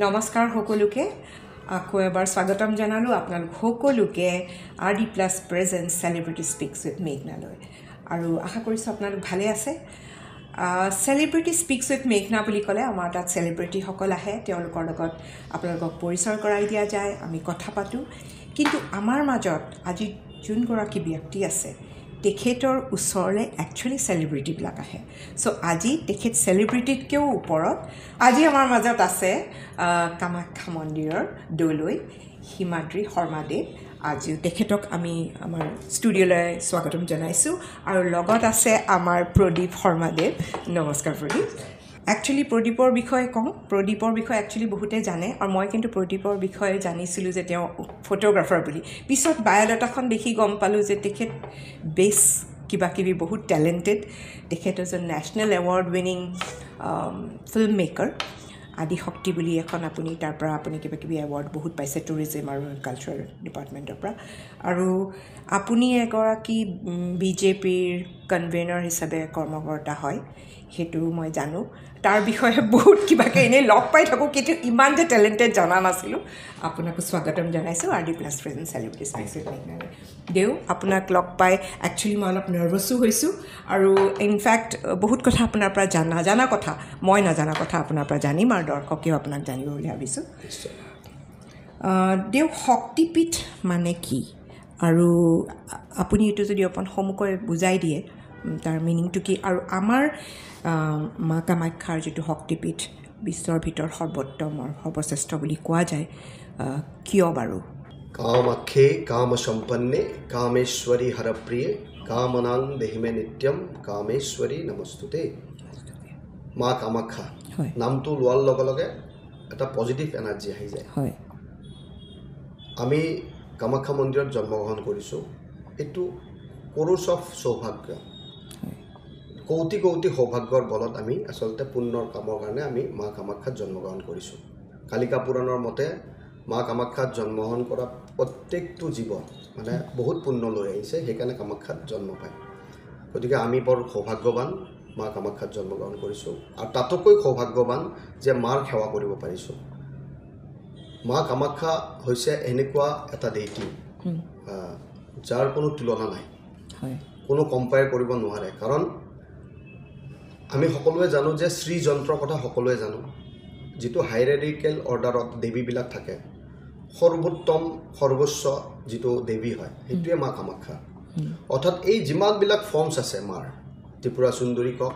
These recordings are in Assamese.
নমস্কাৰ সকলোকে আকৌ এবাৰ স্বাগতম জনালোঁ আপোনালোক সকলোকে RD Plus Presents Celebrity Speaks with মেঘনালৈ আৰু আশা কৰিছোঁ আপোনালোক ভালে আছে Celebrity Speaks with মেঘনা বুলি ক'লে আমাৰ তাত চেলিব্ৰিটিসকল আহে তেওঁলোকৰ লগত আপোনালোকক পৰিচয় কৰাই দিয়া যায় আমি কথা পাতোঁ কিন্তু আমাৰ মাজত আজি যোনগৰাকী ব্যক্তি আছে তেখেতৰ ওচৰলৈ একচুৱেলি চেলিব্ৰিটিবিলাক আহে চ' আজি তেখেত চেলিব্ৰিটিতকৈও ওপৰত আজি আমাৰ মাজত আছে কামাখ্যা মন্দিৰৰ দলৈ হিমাদ্ৰী শৰ্মাদেৱ আজিও তেখেতক আমি আমাৰ ষ্টুডিঅ'লৈ স্বাগতম জনাইছোঁ আৰু লগত আছে আমাৰ প্ৰদীপ শৰ্মাদেৱ নমস্কাৰ প্ৰদীপ একচুৱেলি প্ৰদীপৰ বিষয়ে কওঁ প্ৰদীপৰ বিষয়ে একচুৱেলি বহুতে জানে আৰু মই কিন্তু প্ৰদীপৰ বিষয়ে জানিছিলোঁ যে তেওঁ ফটোগ্ৰাফাৰ বুলি পিছত বায়'ডাটাখন দেখি গম পালোঁ যে তেখেত বেছ কিবাকিবি বহুত টেলেণ্টেড তেখেত এজন national award winning film maker আদি শক্তি বুলি এখন আপুনি তাৰ পৰা আপুনি কিবাকিবি এৱাৰ্ড বহুত পাইছে টুৰিজিম আৰু কালচাৰেল ডিপাৰ্টমেণ্টৰ পৰা আৰু আপুনি এগৰাকী বিজেপিৰ কনভেনাৰ হিচাপে কৰ্মকৰ্তা হয় সেইটো মই জানো তাৰ বিষয়ে বহুত কিবাকৈ এনেই লগ পাই থাকোঁ কিন্তু ইমান যে টেলেণ্টেড জনা নাছিলোঁ আপোনাকো স্বাগতম জনাইছোঁ RD Plus Presents Celebrity Speaks with মেঘনালৈ দেও আপোনাক লগ পাই একচুৱেলি মই অলপ নাৰ্ভাছো হৈছোঁ আৰু ইনফেক্ট বহুত কথা আপোনাৰ পৰা নাজানা কথা মই নাজানা কথা আপোনাৰ পৰা জানিম আৰু দৰ্শকেও আপোনাক জানিব বুলি ভাবিছোঁ দেও শক্তিপীঠ মানে কি আৰু আপুনি এইটো যদি অকণ সন্মুখকৈ বুজাই দিয়ে তাৰ মিনিংটো কি আৰু আমাৰ মা কামাখ্যাৰ যিটো শক্তিপীঠ বিশ্বৰ ভিতৰত সৰ্বোত্তম আৰু সৰ্বশ্ৰেষ্ঠ বুলি কোৱা যায় কিয় বাৰু কামাখ্যে কামসম্পন্নে কামেশ্বৰী হৰপ্ৰিয়ে কামনাং দেহিমে নিত্যম কামেশ্বৰী নমস্তুতে মা কামাখ্যা নামটো লোৱাৰ লগে লগে এটা পজিটিভ এনাৰ্জি আহি যায় হয় আমি কামাখ্যা মন্দিৰত জন্মগ্ৰহণ কৰিছোঁ এইটো পুৰুষ অফ সৌভাগ্য কৌটি কৌটি সৌভাগ্যৰ বলত আমি আচলতে পুণ্যৰ কামৰ কাৰণে আমি মা কামাখ্যাত জন্মগ্ৰহণ কৰিছোঁ কালিকা পুৰাণৰ মতে মা কামাখ্যাত জন্মগ্ৰহণ কৰা প্ৰত্যেকটো জীৱ মানে বহুত পুণ্য লৈ আহিছে সেইকাৰণে কামাখ্যাত জন্ম পায় গতিকে আমি বৰ সৌভাগ্যৱান মা কামাখ্যাত জন্মগ্ৰহণ কৰিছোঁ আৰু তাতোকৈ সৌভাগ্যৱান যে মাৰ সেৱা কৰিব পাৰিছোঁ মা কামাখ্যা হৈছে এনেকুৱা এটা দেৱী যাৰ কোনো তুলনা নাই কোনো কম্পেয়াৰ কৰিব নোৱাৰে কাৰণ আমি সকলোৱে জানো যে শ্ৰীযন্ত্ৰৰ কথা সকলোৱে জানো যিটো হাইৰাৰ্কিকেল অৰ্ডাৰত দেৱীবিলাক থাকে সৰ্বোত্তম সৰ্বোচ্চ যিটো দেৱী হয় সেইটোৱে মা কামাখ্যা অৰ্থাৎ এই যিমানবিলাক ফৰ্মছ আছে মাৰ ত্ৰিপুৰা সুন্দৰী কওক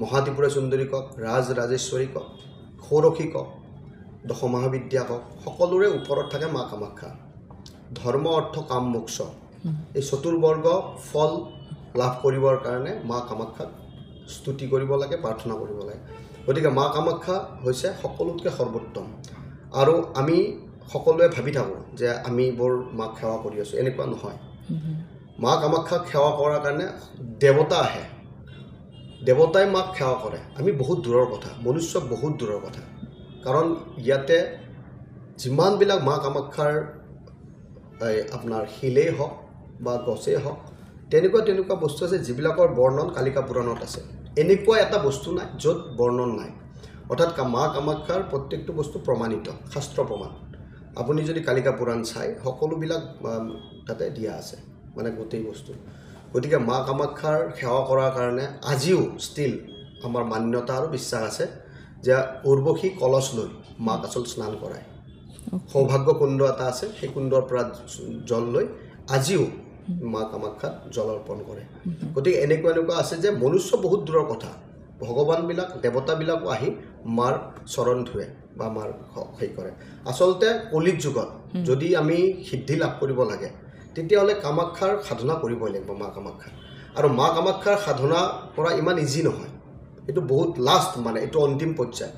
মহাত্ৰিপুৰা সুন্দৰী কওক ৰাজৰাজেশ্বৰী কওক সৌৰসী কওক দশমহাবিদ্যা কওক সকলোৰে ওপৰত থাকে মা কামাখ্যা ধৰ্ম অৰ্থ কাম মোক্ষ এই চতুৰ্বৰ্গ ফল লাভ কৰিবৰ কাৰণে মা কামাখ্যাক স্তুতি কৰিব লাগে প্ৰাৰ্থনা কৰিব লাগে গতিকে মা কামাখ্যা হৈছে সকলোতকৈ সৰ্বোত্তম আৰু আমি সকলোৱে ভাবি থাকোঁ যে আমি বৰ মাক সেৱা কৰি আছোঁ এনেকুৱা নহয় মা কামাখ্যাক সেৱা কৰাৰ কাৰণে দেৱতা আহে দেৱতাই মাক সেৱা কৰে আমি বহুত দূৰৰ কথা মনুষ্য বহুত দূৰৰ কথা কাৰণ ইয়াতে যিমানবিলাক মা কামাখ্যাৰ আপোনাৰ শিলেই হওক বা গছেই হওক তেনেকুৱা বস্তু আছে যিবিলাকৰ বৰ্ণন কালিকা পুৰাণত আছে এনেকুৱা এটা বস্তু নাই য'ত বৰ্ণন নাই অৰ্থাৎ মা কামাখ্যাৰ প্ৰত্যেকটো বস্তু প্ৰমাণিত শাস্ত্ৰ প্ৰমাণ আপুনি যদি কালিকা পুৰাণ চাই সকলোবিলাক তাতে দিয়া আছে মানে গোটেই বস্তু গতিকে মা কামাখ্যাৰ সেৱা কৰাৰ কাৰণে আজিও ষ্টিল আমাৰ মান্যতা আৰু বিশ্বাস আছে যে উৰ্বশী কলচ লৈ মাক আচল স্নান কৰায় সৌভাগ্য কুণ্ড এটা আছে সেই কুণ্ডৰ পৰা জল লৈ আজিও মা কামাখ্যাত জল অৰ্পণ কৰে গতিকে এনেকুৱা আছে যে মনুষ্য বহুত দূৰৰ কথা ভগৱানবিলাক দেৱতাবিলাকো আহি মাৰ চৰণ ধুৱে বা মাৰ সেই কৰে আচলতে কলিত যুগত যদি আমি সিদ্ধি লাভ কৰিব লাগে তেতিয়াহ'লে কামাখ্যাৰ সাধনা কৰিবই লাগিব মা কামাখ্যা আৰু মা কামাখ্যাৰ সাধনা কৰা ইমান ইজি নহয় এইটো বহুত লাষ্ট মানে এইটো অন্তিম পৰ্যায়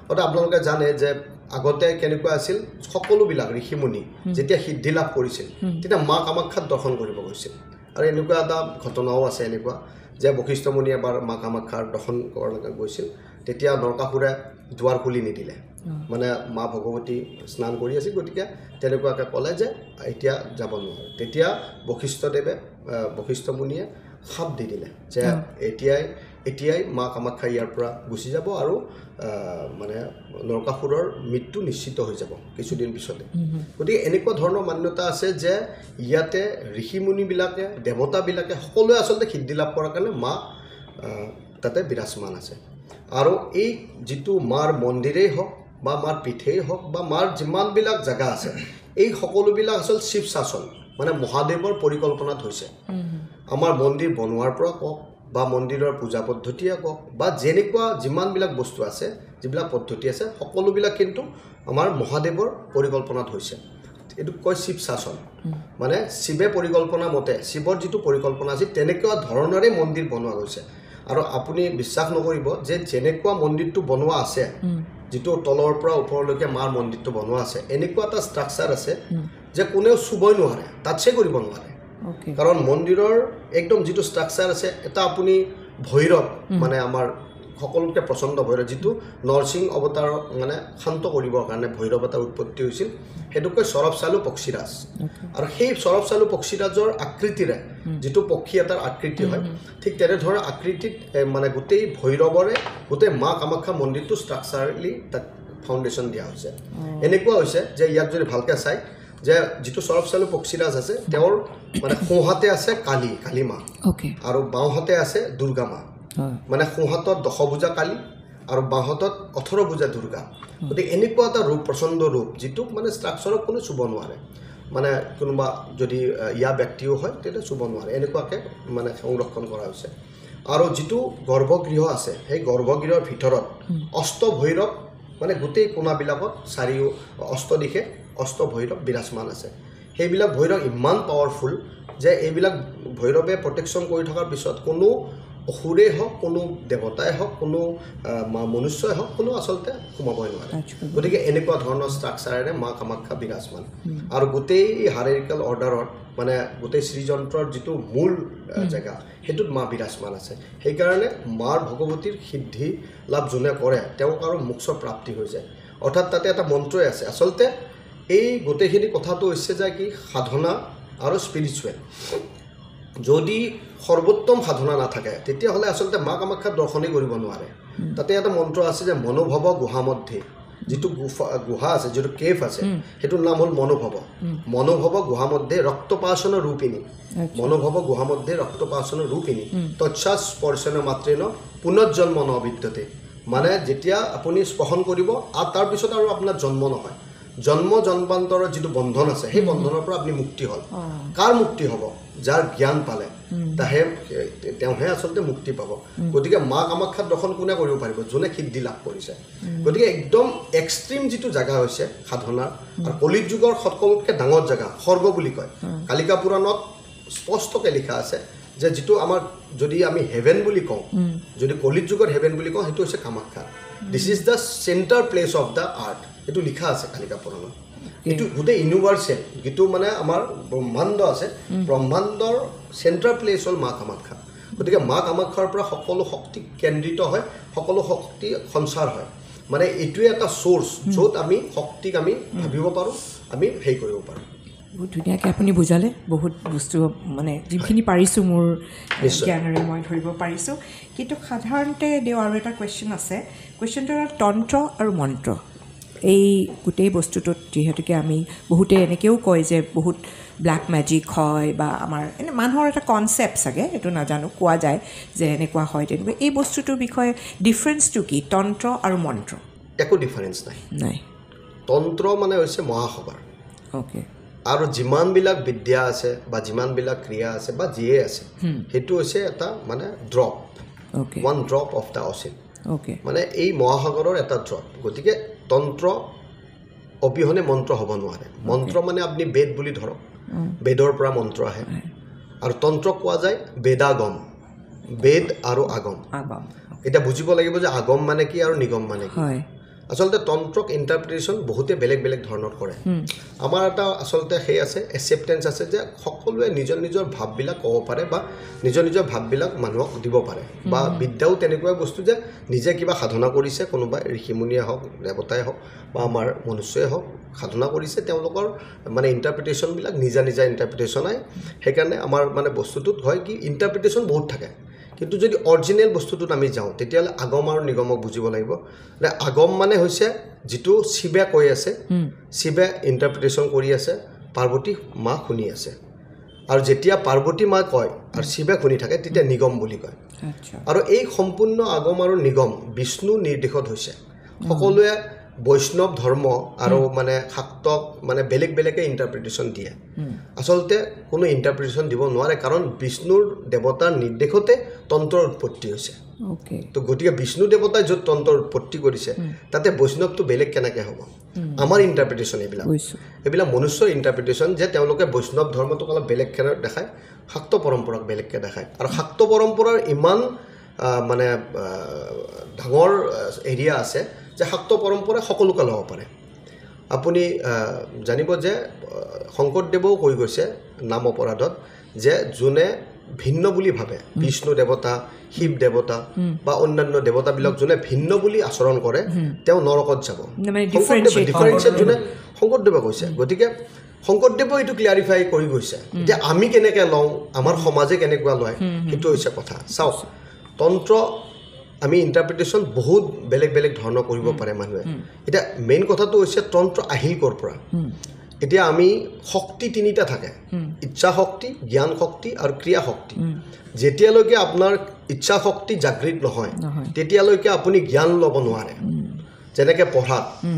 অৰ্থাৎ আপোনালোকে জানে যে আগতে কেনেকুৱা আছিল সকলোবিলাক ঋষিমুনি যেতিয়া সিদ্ধি লাভ কৰিছিল তেতিয়া মা কামাখ্যাত দৰ্শন কৰিব গৈছিল আৰু এনেকুৱা এটা ঘটনাও আছে এনেকুৱা যে বশিষ্ঠ মুনি এবাৰ মা কামাখ্যাৰ দৰ্শন কৰালৈকে গৈছিল তেতিয়া নৰকাসুৰে দুৱাৰ খুলি নিদিলে মানে মা ভগৱতী স্নান কৰি আছিল গতিকে তেনেকুৱাকৈ ক'লে যে এতিয়া যাব নোৱাৰে তেতিয়া বশিষ্ঠ মুনিয়ে সাপ দি দিলে যে এতিয়াই এতিয়াই মা কামাখ্যা ইয়াৰ পৰা গুচি যাব আৰু মানে নৰকাসুৰৰ মৃত্যু নিশ্চিত হৈ যাব কিছুদিন পিছতে গতিকে এনেকুৱা ধৰণৰ মান্যতা আছে যে ইয়াতে ঋষিমুনিবিলাকে দেৱতাবিলাকে সকলোৱে আচলতে সিদ্ধি লাভ কৰাৰ কাৰণে মা তাতে বিৰাজমান আছে আৰু এই যিটো মাৰ মন্দিৰেই হওক বা মাৰ পীঠেই হওক বা মাৰ যিমানবিলাক জেগা আছে এই সকলোবিলাক আচল শিৱ শাসন মানে মহাদেৱৰ পৰিকল্পনাত হৈছে আমাৰ মন্দিৰ বনোৱাৰ পৰা কওক বা মন্দিৰৰ পূজা পদ্ধতিয়ে কওক বা যেনেকুৱা যিমানবিলাক বস্তু আছে যিবিলাক পদ্ধতি আছে সকলোবিলাক কিন্তু আমাৰ মহাদেৱৰ পৰিকল্পনাত হৈছে এইটো কয় শিৱ শাসন মানে শিৱে পৰিকল্পনা মতে শিৱৰ যিটো পৰিকল্পনা আছিল তেনেকুৱা ধৰণৰে মন্দিৰ বনোৱা হৈছে আৰু আপুনি বিশ্বাস নকৰিব যে যেনেকুৱা মন্দিৰটো বনোৱা আছে যিটো তলৰ পৰা ওপৰলৈকে মাৰ মন্দিৰটো বনোৱা আছে এনেকুৱা এটা ষ্ট্ৰাকচাৰ আছে যে কোনেও চুবই নোৱাৰে টাচে কৰিব নোৱাৰে কাৰণ মন্দিৰৰ একদম যিটো ষ্ট্ৰাকচাৰ আছে এটা আপুনি ভৈৰৱ মানে আমাৰ সকলোতকৈ প্ৰচণ্ড ভৈৰৱ যিটো নৰসিংহ অৱতাৰক মানে শান্ত কৰিবৰ কাৰণে ভৈৰৱ এটা উৎপত্তি হৈছিল সেইটোকৈ সৰব চালু পক্ষীৰাজ আৰু সেই সৰব চালু পক্ষীৰাজৰ আকৃতিৰে যিটো পক্ষী এটাৰ আকৃতি হয় ঠিক তেনেধৰণৰ আকৃতিত মানে গোটেই ভৈৰৱৰে গোটেই মা কামাখ্যা মন্দিৰটো ষ্ট্ৰাকচাৰেলি তাক ফাউণ্ডেশ্যন দিয়া হৈছে এনেকুৱা হৈছে যে ইয়াক যদি ভালকৈ চায় যে যিটো সৰব চালু পক্ষীৰাজ আছে তেওঁৰ মানে সোঁহাতে আছে কালী মা আৰু বাওঁহাতে আছে দুৰ্গা মা মানে সোঁহাতত 10 ভুজা কালী আৰু বাঁহাতত 18 ভুজা দুৰ্গা গতিকে এনেকুৱা এটা ৰূপ প্ৰচণ্ড ৰূপ যিটো মানে ষ্ট্ৰাকচাৰক কোনো চুব নোৱাৰে মানে কোনোবা যদি ইয়াৰ ব্যক্তিও হয় তেতিয়া চুব নোৱাৰে এনেকুৱাকৈ মানে সংৰক্ষণ কৰা হৈছে আৰু যিটো গৰ্ভগৃহ আছে সেই গৰ্ভগৃহৰ ভিতৰত অষ্টভৈৰৱ মানে গোটেই কোণাবিলাকত চাৰিও অষ্টদিশে অষ্টভৈৰৱ বিৰাজমান আছে সেইবিলাক ভৈৰৱ ইমান পাৱাৰফুল যে এইবিলাক ভৈৰৱে প্ৰটেকশ্যন কৰি থকাৰ পিছত কোনো অসুৰেই হওক কোনো দেৱতাই হওক কোনো মনুষ্যই হওক কোনো আচলতে সোমাবই নোৱাৰে গতিকে এনেকুৱা ধৰণৰ ষ্ট্ৰাকচাৰেৰে মা কামাখ্যা বিৰাজমান আৰু গোটেই হাৰেৰিকেল অৰ্ডাৰত মানে গোটেই শ্ৰীযন্ত্ৰৰ যিটো মূল জেগা সেইটোত মা বিৰাজমান আছে সেইকাৰণে মাৰ ভগৱতীৰ সিদ্ধি লাভ যোনে কৰে তেওঁক আৰু মোক্ষ প্ৰাপ্তি হৈ যায় অৰ্থাৎ তাতে এটা মন্ত্ৰই আছে আচলতে এই গোটেইখিনি কথাটো হৈছে যে কি সাধনা আৰু স্পিৰিচুৱেল যদি সৰ্বোত্তম সাধনা নাথাকে তেতিয়াহ'লে আচলতে মা কামাখ্যাৰ দৰ্শনেই কৰিব নোৱাৰে তাতে এটা মন্ত্ৰ আছে যে মনোভৱ গুহা মধ্যে যিটো গুহা আছে যিটো কেভ আছে সেইটোৰ নাম হ'ল মনোভৱ গুহা মধ্যে ৰক্তপাসন ৰূপিণী মনোভৱ গুহা মধ্যে ৰক্তপাসন ৰূপিণী তৎসাৎ স্পৰ্শন মাত্ৰেন পুনৰ্জন্ম ন বিদ্যতে মানে যেতিয়া আপুনি স্পৰ্শন কৰিব আৰু তাৰপিছত আৰু আপোনাৰ জন্ম নহয় জন্মান্তৰৰ যিটো বন্ধন আছে সেই বন্ধনৰ পৰা আপুনি মুক্তি হ'ল কাৰ মুক্তি হ'ব যাৰ জ্ঞান পালে তেওঁহে আচলতে মুক্তি পাব গতিকে মা কামাখ্যাৰ দৰ্শন কোনে কৰিব পাৰিব যোনে সিদ্ধি লাভ কৰিছে গতিকে একদম এক্সট্ৰিম যিটো জেগা হৈছে সাধনাৰ আৰু কলিত যুগৰ সকলোতকৈ ডাঙৰ জেগা স্বৰ্গ বুলি কয় কালিকা পুৰাণত স্পষ্টকৈ লিখা আছে যে যিটো আমাৰ যদি আমি হেভেন বুলি কওঁ যদি কলিত যুগৰ হেভেন বুলি কওঁ সেইটো হৈছে Kamakhya this is the centre place of the art এইটো লিখা আছে কালিকা পুৰাণত এইটো গোটেই ইউনিভাৰ্চেল যিটো মানে আমাৰ ব্ৰহ্মাণ্ড আছে ব্ৰহ্মাণ্ডৰ চেণ্টাৰ প্লেচ হ'ল মা কামাখ্যা গতিকে মা কামাখ্যাৰ পৰা সকলো শক্তি কেন্দ্ৰিত হয় সকলো শক্তি সঞ্চাৰ হয় মানে এইটোৱে এটা চ'ৰ্চ য'ত আমি শক্তিক আমি ভাবিব পাৰোঁ আমি হেৰি কৰিব পাৰোঁ বহুত ধুনীয়াকৈ আপুনি বুজালে বহুত বস্তু মানে যিখিনি পাৰিছোঁ মোৰ জ্ঞানেৰে মই ধৰিব পাৰিছোঁ কিন্তু সাধাৰণতে আৰু এটা কুৱেশ্যন আছে কুৱেশ্যনটো হ'ল তন্ত্ৰ আৰু মন্ত্ৰ এই গোটেই বস্তুটোত যিহেতুকে আমি বহুতে এনেকৈও কয় যে বহুত ব্লেক মেজিক হয় বা আমাৰ এনে মানুহৰ এটা কনচেপ্ট চাগে এইটো নাজানো কোৱা যায় যে এনেকুৱা হয় তেনেকুৱা এই বস্তুটোৰ বিষয়ে ডিফাৰেঞ্চটো কি তন্ত্ৰ আৰু মন্ত্ৰ একো ডিফাৰেঞ্চ নাই তন্ত্ৰ মানে হৈছে মহাসভাৰ অ'কে আৰু যিমানবিলাক বিদ্যা আছে বা যিমানবিলাক ক্ৰিয়া আছে বা যিয়ে আছে সেইটো হৈছে এটা মানে drop one drop of the অচিন মানে এই মহাসাগৰৰ এটা ড্ৰপ গতিকে তন্ত্ৰ অবিহনে মন্ত্ৰ হ'ব নোৱাৰে মন্ত্ৰ মানে আপুনি বেদ বুলি ধৰক বেদৰ পৰা মন্ত্ৰ আহে আৰু তন্ত্ৰ কোৱা যায় বেদাগম বেদ আৰু আগম এতিয়া বুজিব লাগিব যে আগম মানে কি আৰু নিগম মানে কি আচলতে তন্ত্ৰক ইণ্টাৰপ্ৰিটেশ্যন বহুতে বেলেগ বেলেগ ধৰণৰ কৰে আমাৰ এটা আচলতে সেই আছে একচেপ্টেঞ্চ আছে যে সকলোৱে নিজৰ নিজৰ ভাৱবিলাক ক'ব পাৰে বা নিজৰ নিজৰ ভাৱবিলাক মানুহক দিব পাৰে বা বিদ্যাও তেনেকুৱা বস্তু যে নিজে কিবা সাধনা কৰিছে কোনোবাই ঋষিমুনিয়ে হওক দেৱতাই হওক বা আমাৰ মনুষ্যই হওক সাধনা কৰিছে তেওঁলোকৰ মানে ইণ্টাৰপ্ৰিটেশ্যনবিলাক নিজা নিজা ইণ্টাৰপ্ৰিটেশ্যন আহে সেইকাৰণে আমাৰ মানে বস্তুটোত হয় কি ইণ্টাৰপ্ৰিটেশ্যন বহুত থাকে কিন্তু যদি অৰিজিনেল বস্তুটোত আমি যাওঁ তেতিয়াহ'লে আগম আৰু নিগমক বুজিব লাগিব যে আগম মানে হৈছে যিটো শিৱে কৈ আছে শিৱে ইণ্টাৰপ্ৰিটেশ্যন কৰি আছে পাৰ্বতী মা শুনি আছে আৰু যেতিয়া পাৰ্বতী মা কয় আৰু শিৱে শুনি থাকে তেতিয়া নিগম বুলি কয় আৰু এই সম্পূৰ্ণ আগম আৰু নিগম বিষ্ণু নিৰ্দেশত হৈছে সকলোৱে বৈষ্ণৱ ধৰ্ম আৰু মানে শাক্তক মানে বেলেগ বেলেগে ইণ্টাৰপ্ৰিটেশ্যন দিয়ে আচলতে কোনো ইণ্টাৰপ্ৰিটেশ্যন দিব নোৱাৰে কাৰণ বিষ্ণুৰ দেৱতাৰ নিৰ্দেশতে তন্ত্ৰৰ উৎপত্তি হৈছে তো গতিকে বিষ্ণু দেৱতাই য'ত তন্ত্ৰৰ উৎপত্তি কৰিছে তাতে বৈষ্ণৱটো বেলেগ কেনেকৈ হ'ব আমাৰ ইণ্টাৰপ্ৰিটেশ্যন এইবিলাক মনুষ্যৰ ইণ্টাৰপ্ৰিটেশ্যন যে তেওঁলোকে বৈষ্ণৱ ধৰ্মটোক অলপ বেলেগকৈ দেখায় শাক্ত পৰম্পৰাক বেলেগকৈ দেখায় আৰু শাক্ত পৰম্পৰাৰ ইমান মানে ডাঙৰ এৰিয়া আছে যে শাক্ত পৰম্পৰা সকলোকে ল'ব পাৰে আপুনি জানিব যে শংকৰদেৱেও কৈ গৈছে নাম অপৰাধত যে যোনে ভিন্ন বুলি ভাবে বিষ্ণু দেৱতা শিৱ দেৱতা বা অন্যান্য দেৱতাবিলাক যোনে ভিন্ন বুলি আচৰণ কৰে তেওঁ নৰকত যাব ডিফাৰেঞ্চিয়েট যোনে শংকৰদেৱে কৈছে গতিকে শংকৰদেৱে এইটো ক্লিয়াৰিফাই কৰি গৈছে যে আমি কেনেকৈ লওঁ আমাৰ সমাজে কেনেকুৱা লয় সেইটো হৈছে কথা চাওক তন্ত্ৰ আমি ইণ্টাৰপ্ৰিটেশ্যন বহুত বেলেগ বেলেগ ধৰণৰ কৰিব পাৰে মানুহে এতিয়া মেইন কথাটো হৈছে তন্ত্ৰ আহিল ক'ৰ পৰা এতিয়া আমি শক্তি তিনিটা থাকে ইচ্ছা শক্তি জ্ঞান শক্তি আৰু ক্ৰিয়া শক্তি যেতিয়ালৈকে আপোনাৰ ইচ্ছা শক্তি জাগৃত নহয় তেতিয়ালৈকে আপুনি জ্ঞান ল'ব নোৱাৰে যেনেকৈ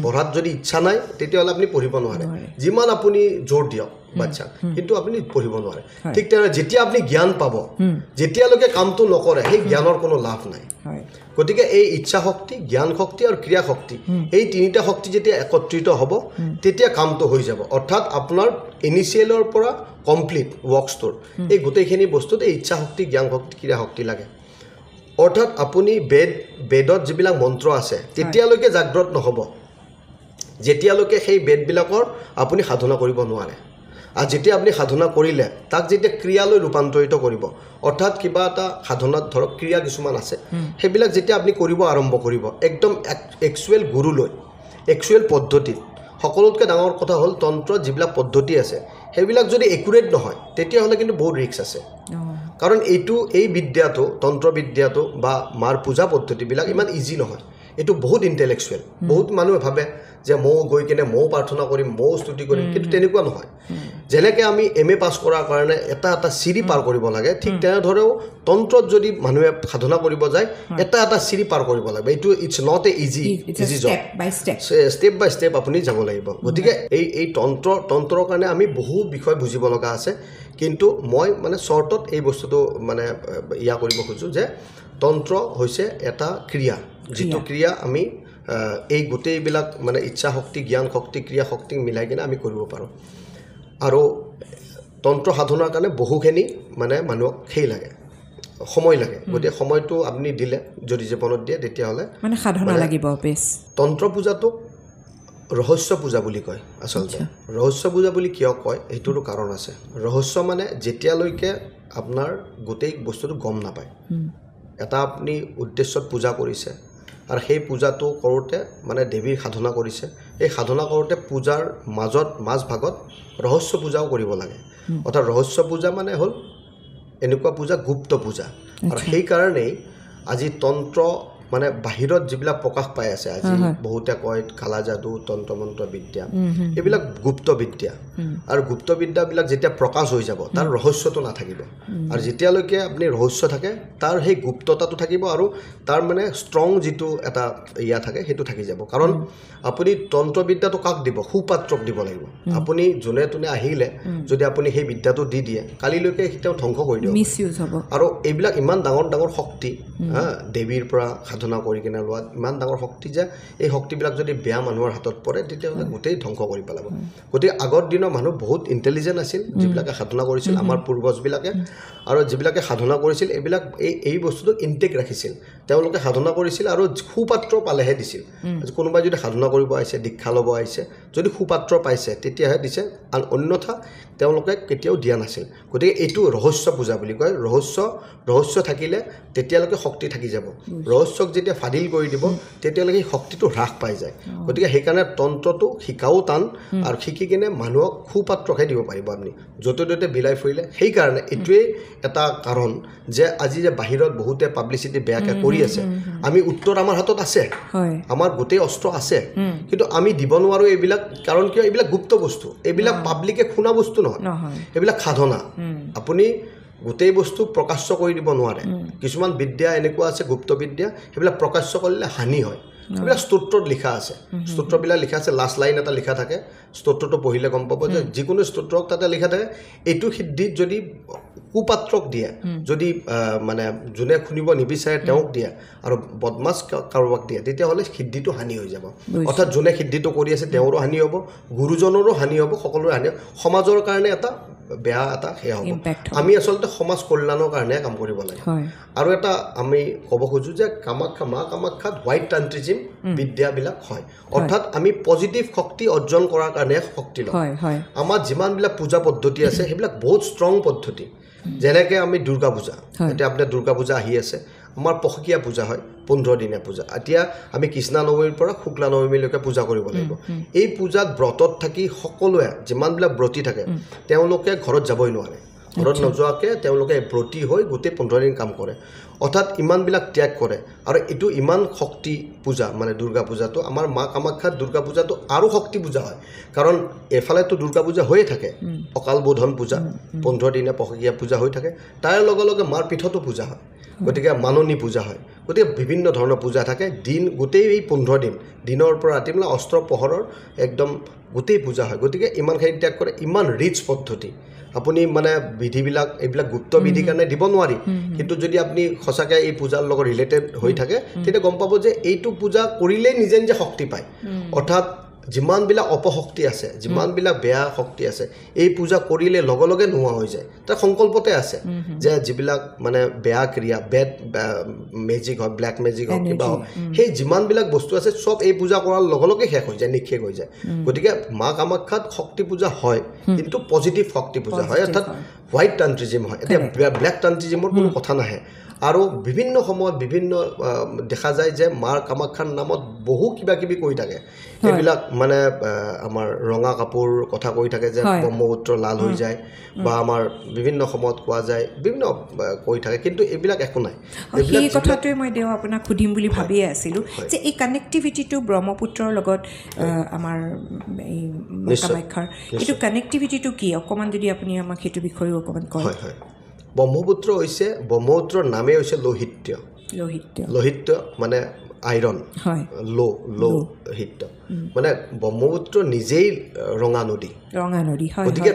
পঢ়াত যদি ইচ্ছা নাই তেতিয়াহ'লে আপুনি পঢ়িব নোৱাৰে যিমান আপুনি জোৰ দিয়ক বাচ্চাক কিন্তু আপুনি পঢ়িব নোৱাৰে ঠিক তেনেদৰে যেতিয়া আপুনি জ্ঞান পাব যেতিয়ালৈকে কামটো নকৰে সেই জ্ঞানৰ কোনো লাভ নাই গতিকে এই ইচ্ছা শক্তি জ্ঞান শক্তি আৰু ক্ৰিয়া শক্তি এই তিনিটা শক্তি যেতিয়া একত্ৰিত হ'ব তেতিয়া কামটো হৈ যাব অৰ্থাৎ আপোনাৰ ইনিচিয়েলৰ পৰা কমপ্লিট ৱৰ্কছটোৰ এই গোটেইখিনি বস্তুত এই ইচ্ছা শক্তি জ্ঞান শক্তি ক্ৰিয়া শক্তি লাগে অৰ্থাৎ আপুনি বেদত যিবিলাক মন্ত্ৰ আছে তেতিয়ালৈকে জাগ্ৰত নহ'ব যেতিয়ালৈকে সেই বেদবিলাকৰ আপুনি সাধনা কৰিব নোৱাৰে আৰু যেতিয়া আপুনি সাধনা কৰিলে তাক যেতিয়া ক্ৰিয়ালৈ ৰূপান্তৰিত কৰিব অৰ্থাৎ কিবা এটা সাধনাত ধৰক ক্ৰিয়া কিছুমান আছে সেইবিলাক যেতিয়া আপুনি কৰিব আৰম্ভ কৰিব একদম একচুৱেল গুৰুলৈ একচুৱেল পদ্ধতিত সকলোতকৈ ডাঙৰ কথা হ'ল তন্ত্ৰত যিবিলাক পদ্ধতি আছে সেইবিলাক যদি একুৰেট নহয় তেতিয়াহ'লে কিন্তু বহুত ৰিস্ক আছে কাৰণ এই বিদ্যাটো তন্ত্ৰবিদ্যাটো বা মাৰ পূজা পদ্ধতিবিলাক ইমান ইজি নহয় এইটো বহুত ইণ্টেলেকচুৱেল বহুত মানুহে ভাবে যে ময়ো গৈ কিনে ময়ো প্ৰাৰ্থনা কৰিম ময়ো স্তুতি কৰিম কিন্তু তেনেকুৱা নহয় যেনেকৈ আমি MA পাছ কৰাৰ কাৰণে এটা চিৰি পাৰ কৰিব লাগে ঠিক তেনেদৰেও তন্ত্ৰত যদি মানুহে সাধনা কৰিব যায় এটা চিৰি পাৰ কৰিব লাগিব এইটো it's not a easy job step by step আপুনি যাব লাগিব গতিকে এই তন্ত্ৰৰ কাৰণে আমি বহু বিষয় বুজিব লগা আছে কিন্তু মই মানে শ্বৰ্টত এই বস্তুটো মানে কৰিব খোজোঁ যে তন্ত্ৰ হৈছে এটা ক্ৰিয়া যিটো ক্ৰিয়া আমি এই গোটেইবিলাক মানে ইচ্ছা শক্তি জ্ঞান শক্তি ক্ৰিয়া শক্তিক মিলাই কিনে আমি কৰিব পাৰোঁ আৰু তন্ত্ৰ সাধনাৰ কাৰণে বহুখিনি মানে মানুহক লাগে সময় লাগে গতিকে সময়টো আপুনি দিলে যদি জীৱনত দিয়ে তেতিয়াহ'লে মানে সাধনা লাগিব বেছ তন্ত্ৰ পূজাটোক ৰহস্য পূজা বুলি কয় আচলতে ৰহস্য পূজা বুলি কিয় কয় সেইটোৰো কাৰণ আছে ৰহস্য মানে যেতিয়ালৈকে আপোনাৰ গোটেই বস্তুটো গম নাপায় এটা আপুনি উদ্দেশ্যত পূজা কৰিছে আৰু সেই পূজাটো কৰোঁতে মানে দেৱীৰ সাধনা কৰিছে এই সাধনা কৰোঁতে পূজাৰ মাজভাগত ৰহস্য পূজাও কৰিব লাগে অৰ্থাৎ ৰহস্য পূজা মানে হ'ল এনেকুৱা পূজা গুপ্ত পূজা আৰু সেইকাৰণেই আজি তন্ত্ৰ মানে বাহিৰত যিবিলাক প্ৰকাশ পাই আছে আজি বহুতে কয় কালা যাদু তন্ত্ৰ মন্ত্ৰ বিদ্যা এইবিলাক গুপ্ত বিদ্যা আৰু গুপ্ত বিদ্যাবিলাক যেতিয়া প্ৰকাশ হৈ যাব তাৰ ৰহস্যটো নাথাকিব আৰু যেতিয়ালৈকে আপুনি ৰহস্য থাকে তাৰ সেই গুপ্ততাটো থাকিব আৰু তাৰ মানে ষ্ট্ৰং যিটো এটা থাকে সেইটো থাকি যাব কাৰণ আপুনি তন্ত্ৰ বিদ্যাটো কাক দিব সুপাত্ৰক দিব লাগিব আপুনি যোনে তোনে আহিলে যদি আপুনি সেই বিদ্যাটো দি দিয়ে কালিলৈকে তেওঁ ধ্বংস কৰি দিব মিছইউজ হ'ব আৰু এইবিলাক ইমান ডাঙৰ ডাঙৰ শক্তি দেৱীৰ পৰা সাধনা কৰি কিনে লোৱা ইমান ডাঙৰ শক্তি যে এই শক্তিবিলাক যদি বেয়া মানুহৰ হাতত পৰে তেতিয়াহ'লে গোটেই ধ্বংস কৰি পেলাব গতিকে আগৰ দিনৰ মানুহ বহুত ইণ্টেলিজেণ্ট আছিল যিবিলাকে সাধনা কৰিছিল আমাৰ পূৰ্বজবিলাকে আৰু যিবিলাকে সাধনা কৰিছিল এইবিলাক এই বস্তুটো ইনটেক ৰাখিছিল তেওঁলোকে সাধনা কৰিছিল আৰু সুপাত্ৰ পালেহে দিছিল কোনোবাই যদি সাধনা কৰিব আহিছে দীক্ষা ল'ব আহিছে যদি সুপাত্ৰ পাইছে তেতিয়াহে দিছে আৰু অন্যথা তেওঁলোকে কেতিয়াও দিয়া নাছিল গতিকে এইটো ৰহস্য পূজা বুলি কয় ৰহস্য থাকিলে তেতিয়ালৈকে শক্তি থাকি যাব ৰহস্যক যেতিয়া ফাদিল কৰি দিব তেতিয়ালৈকে শক্তিটো হ্ৰাস পাই যায় গতিকে সেইকাৰণে তন্ত্ৰটো শিকাও টান আৰু শিকি কিনে মানুহক সুপাত্ৰহে দিব পাৰিব আপুনি য'তে ত'তে বিলাই ফুৰিলে সেইকাৰণে এইটোৱেই এটা কাৰণ যে আজি যে বাহিৰত বহুতে পাব্লিচিটি বেয়াকৈ কৰি আছে আমি উত্তৰ আমাৰ হাতত আছে আমাৰ গোটেই অস্ত্ৰ আছে কিন্তু আমি দিব নোৱাৰোঁ এইবিলাক কাৰণ কিয় এইবিলাক গুপ্ত বস্তু এইবিলাক পাব্লিকে শুনা বস্তু নহয় এইবিলাক সাধনা আপুনি গোটেই বস্তু প্ৰকাশ্য কৰি দিব নোৱাৰে কিছুমান বিদ্যা এনেকুৱা আছে গুপ্ত বিদ্যা সেইবিলাক প্ৰকাশ্য কৰিলে হানি হয় এইবিলাক স্তোত্ৰত লিখা আছে স্তোত্ৰবিলাক লিখা আছে লাষ্ট লাইন এটা লিখা থাকে স্তোত্ৰটো পঢ়িলে গম পাব যে যিকোনো স্তোত্ৰক তাতে লিখা থাকে এইটো সিদ্ধিত যদি কুপাত্ৰক দিয়ে যদি মানে যোনে শুনিব নিবিচাৰে তেওঁক দিয়ে আৰু বদমাছ কাৰোবাক দিয়ে তেতিয়াহ'লে সিদ্ধিটো হানি হৈ যাব অৰ্থাৎ যোনে সিদ্ধিটো কৰি আছে তেওঁৰো হানি হ'ব গুৰুজনৰো হানি হ'ব সকলোৰে হানি হ'ব সমাজৰ কাৰণে এটা বেয়া এটা সেয়া হ'ব আমি আচলতে সমাজ কল্যাণৰ কাৰণে কাম কৰিব লাগে আৰু এটা আমি ক'ব খোজোঁ যে কামাখ্যা মা কামাখ্যাত হোৱাইট টান্ট্ৰিজিম বিদ্যাবিলাক হয় অৰ্থাৎ আমি পজিটিভ শক্তি অৰ্জন কৰাৰ কাৰণে শক্তি লওঁ আমাৰ যিমানবিলাক পূজা পদ্ধতি আছে সেইবিলাক বহুত ষ্ট্ৰং পদ্ধতি যেনেকৈ আমি দুৰ্গা পূজা এতিয়া আপোনাৰ দুৰ্গা পূজা আহি আছে আমাৰ পষকীয়া পূজা হয় 15 দিনীয়া পূজা এতিয়া আমি কৃষ্ণা নৱমীৰ পৰা শুক্লা নৱমীলৈকে পূজা কৰিব লাগিব এই পূজাত ব্ৰতত থাকি সকলোৱে যিমানবিলাক ব্ৰতী থাকে তেওঁলোকে ঘৰত যাবই নোৱাৰে ঘৰত নোযোৱাকৈ তেওঁলোকে ব্ৰতী হৈ গোটেই 15 দিন কাম কৰে অৰ্থাৎ ইমানবিলাক ত্যাগ কৰে আৰু এইটো ইমান শক্তি পূজা মানে দুৰ্গা পূজাটো আমাৰ মা কামাখ্যাত দুৰ্গা পূজাটো আৰু শক্তি পূজা হয় কাৰণ এফালেতো দুৰ্গা পূজা হৈয়ে থাকে অকাল বোধন পূজা 15 দিনীয়া পষকীয়া পূজা হৈ থাকে তাৰ লগে লগে মাৰ পীঠতো পূজা হয় গতিকে মাননী পূজা হয় গতিকে বিভিন্ন ধৰণৰ পূজা থাকে দিন গোটেই এই 15 দিন দিনৰ পৰা ৰাতিলৈ অস্ত্ৰ পোহৰৰ একদম গোটেই পূজা হয় গতিকে ইমানখিনি ত্যাগ কৰে ইমান ৰিচ পদ্ধতি আপুনি মানে বিধিবিলাক এইবিলাক গুপ্ত বিধি কাৰণে দিব নোৱাৰি কিন্তু যদি আপুনি সঁচাকৈ এই পূজাৰ লগত ৰিলেটেড হৈ থাকে তেতিয়া গম পাব যে এইটো পূজা কৰিলেই নিজে নিজে শক্তি পায় অৰ্থাৎ যিমানবিলাক অপশক্তি আছে যিমানবিলাক বেয়া শক্তি আছে এই পূজা কৰিলে লগে লগে নোহোৱা হৈ যায় তাৰ সংকল্পতে আছে যে যিবিলাক মানে বেয়া ক্ৰিয়া বেড মেজিক হয় ব্লেক মেজিক হওক কিবা হওক সেই যিমানবিলাক বস্তু আছে চব এই পূজা কৰাৰ লগে লগে শেষ হৈ যায় নিক্ষেপ হৈ যায় গতিকে মা কামাখ্যাত শক্তি পূজা হয় কিন্তু পজিটিভ শক্তি পূজা হয় অৰ্থাৎ হোৱাইট টান্ট্ৰিজিম হয় এতিয়া ব্লেক টান্ট্ৰিজিমৰ কোনো কথা নাহে আৰু বিভিন্ন সময়ত বিভিন্ন দেখা যায় যে মাৰ কামাখ্যাৰ নামত বহু কিবা কিবি কৈ থাকে এইবিলাক মানে আমাৰ ৰঙা কাপোৰ কথা কৈ থাকে যে ব্ৰহ্মপুত্ৰ লাল হৈ যায় বা আমাৰ বিভিন্ন সময়ত কোৱা যায় বিভিন্ন কৈ থাকে কিন্তু এইবিলাক একো নাই এই কথাটোৱে মই দেও আপোনাক সুধিম বুলি ভাবিয়ে আছিলোঁ যে এই কানেক্টিভিটিটো ব্ৰহ্মপুত্ৰৰ লগত আমাৰ এই কামাখ্যাৰ এইটো কানেক্টিভিটিটো কি অকণমান যদি আপুনি আমাক সেইটো বিষয়েও অকণমান কয় হয় ব্ৰহ্মপুত্ৰ হৈছে ব্ৰহ্মপুত্ৰৰ নামেই হৈছে লোহিত্য মানে আইৰণ লোহিত্য মানে ব্ৰহ্মপুত্ৰ নিজেই ৰঙা নদী গতিকে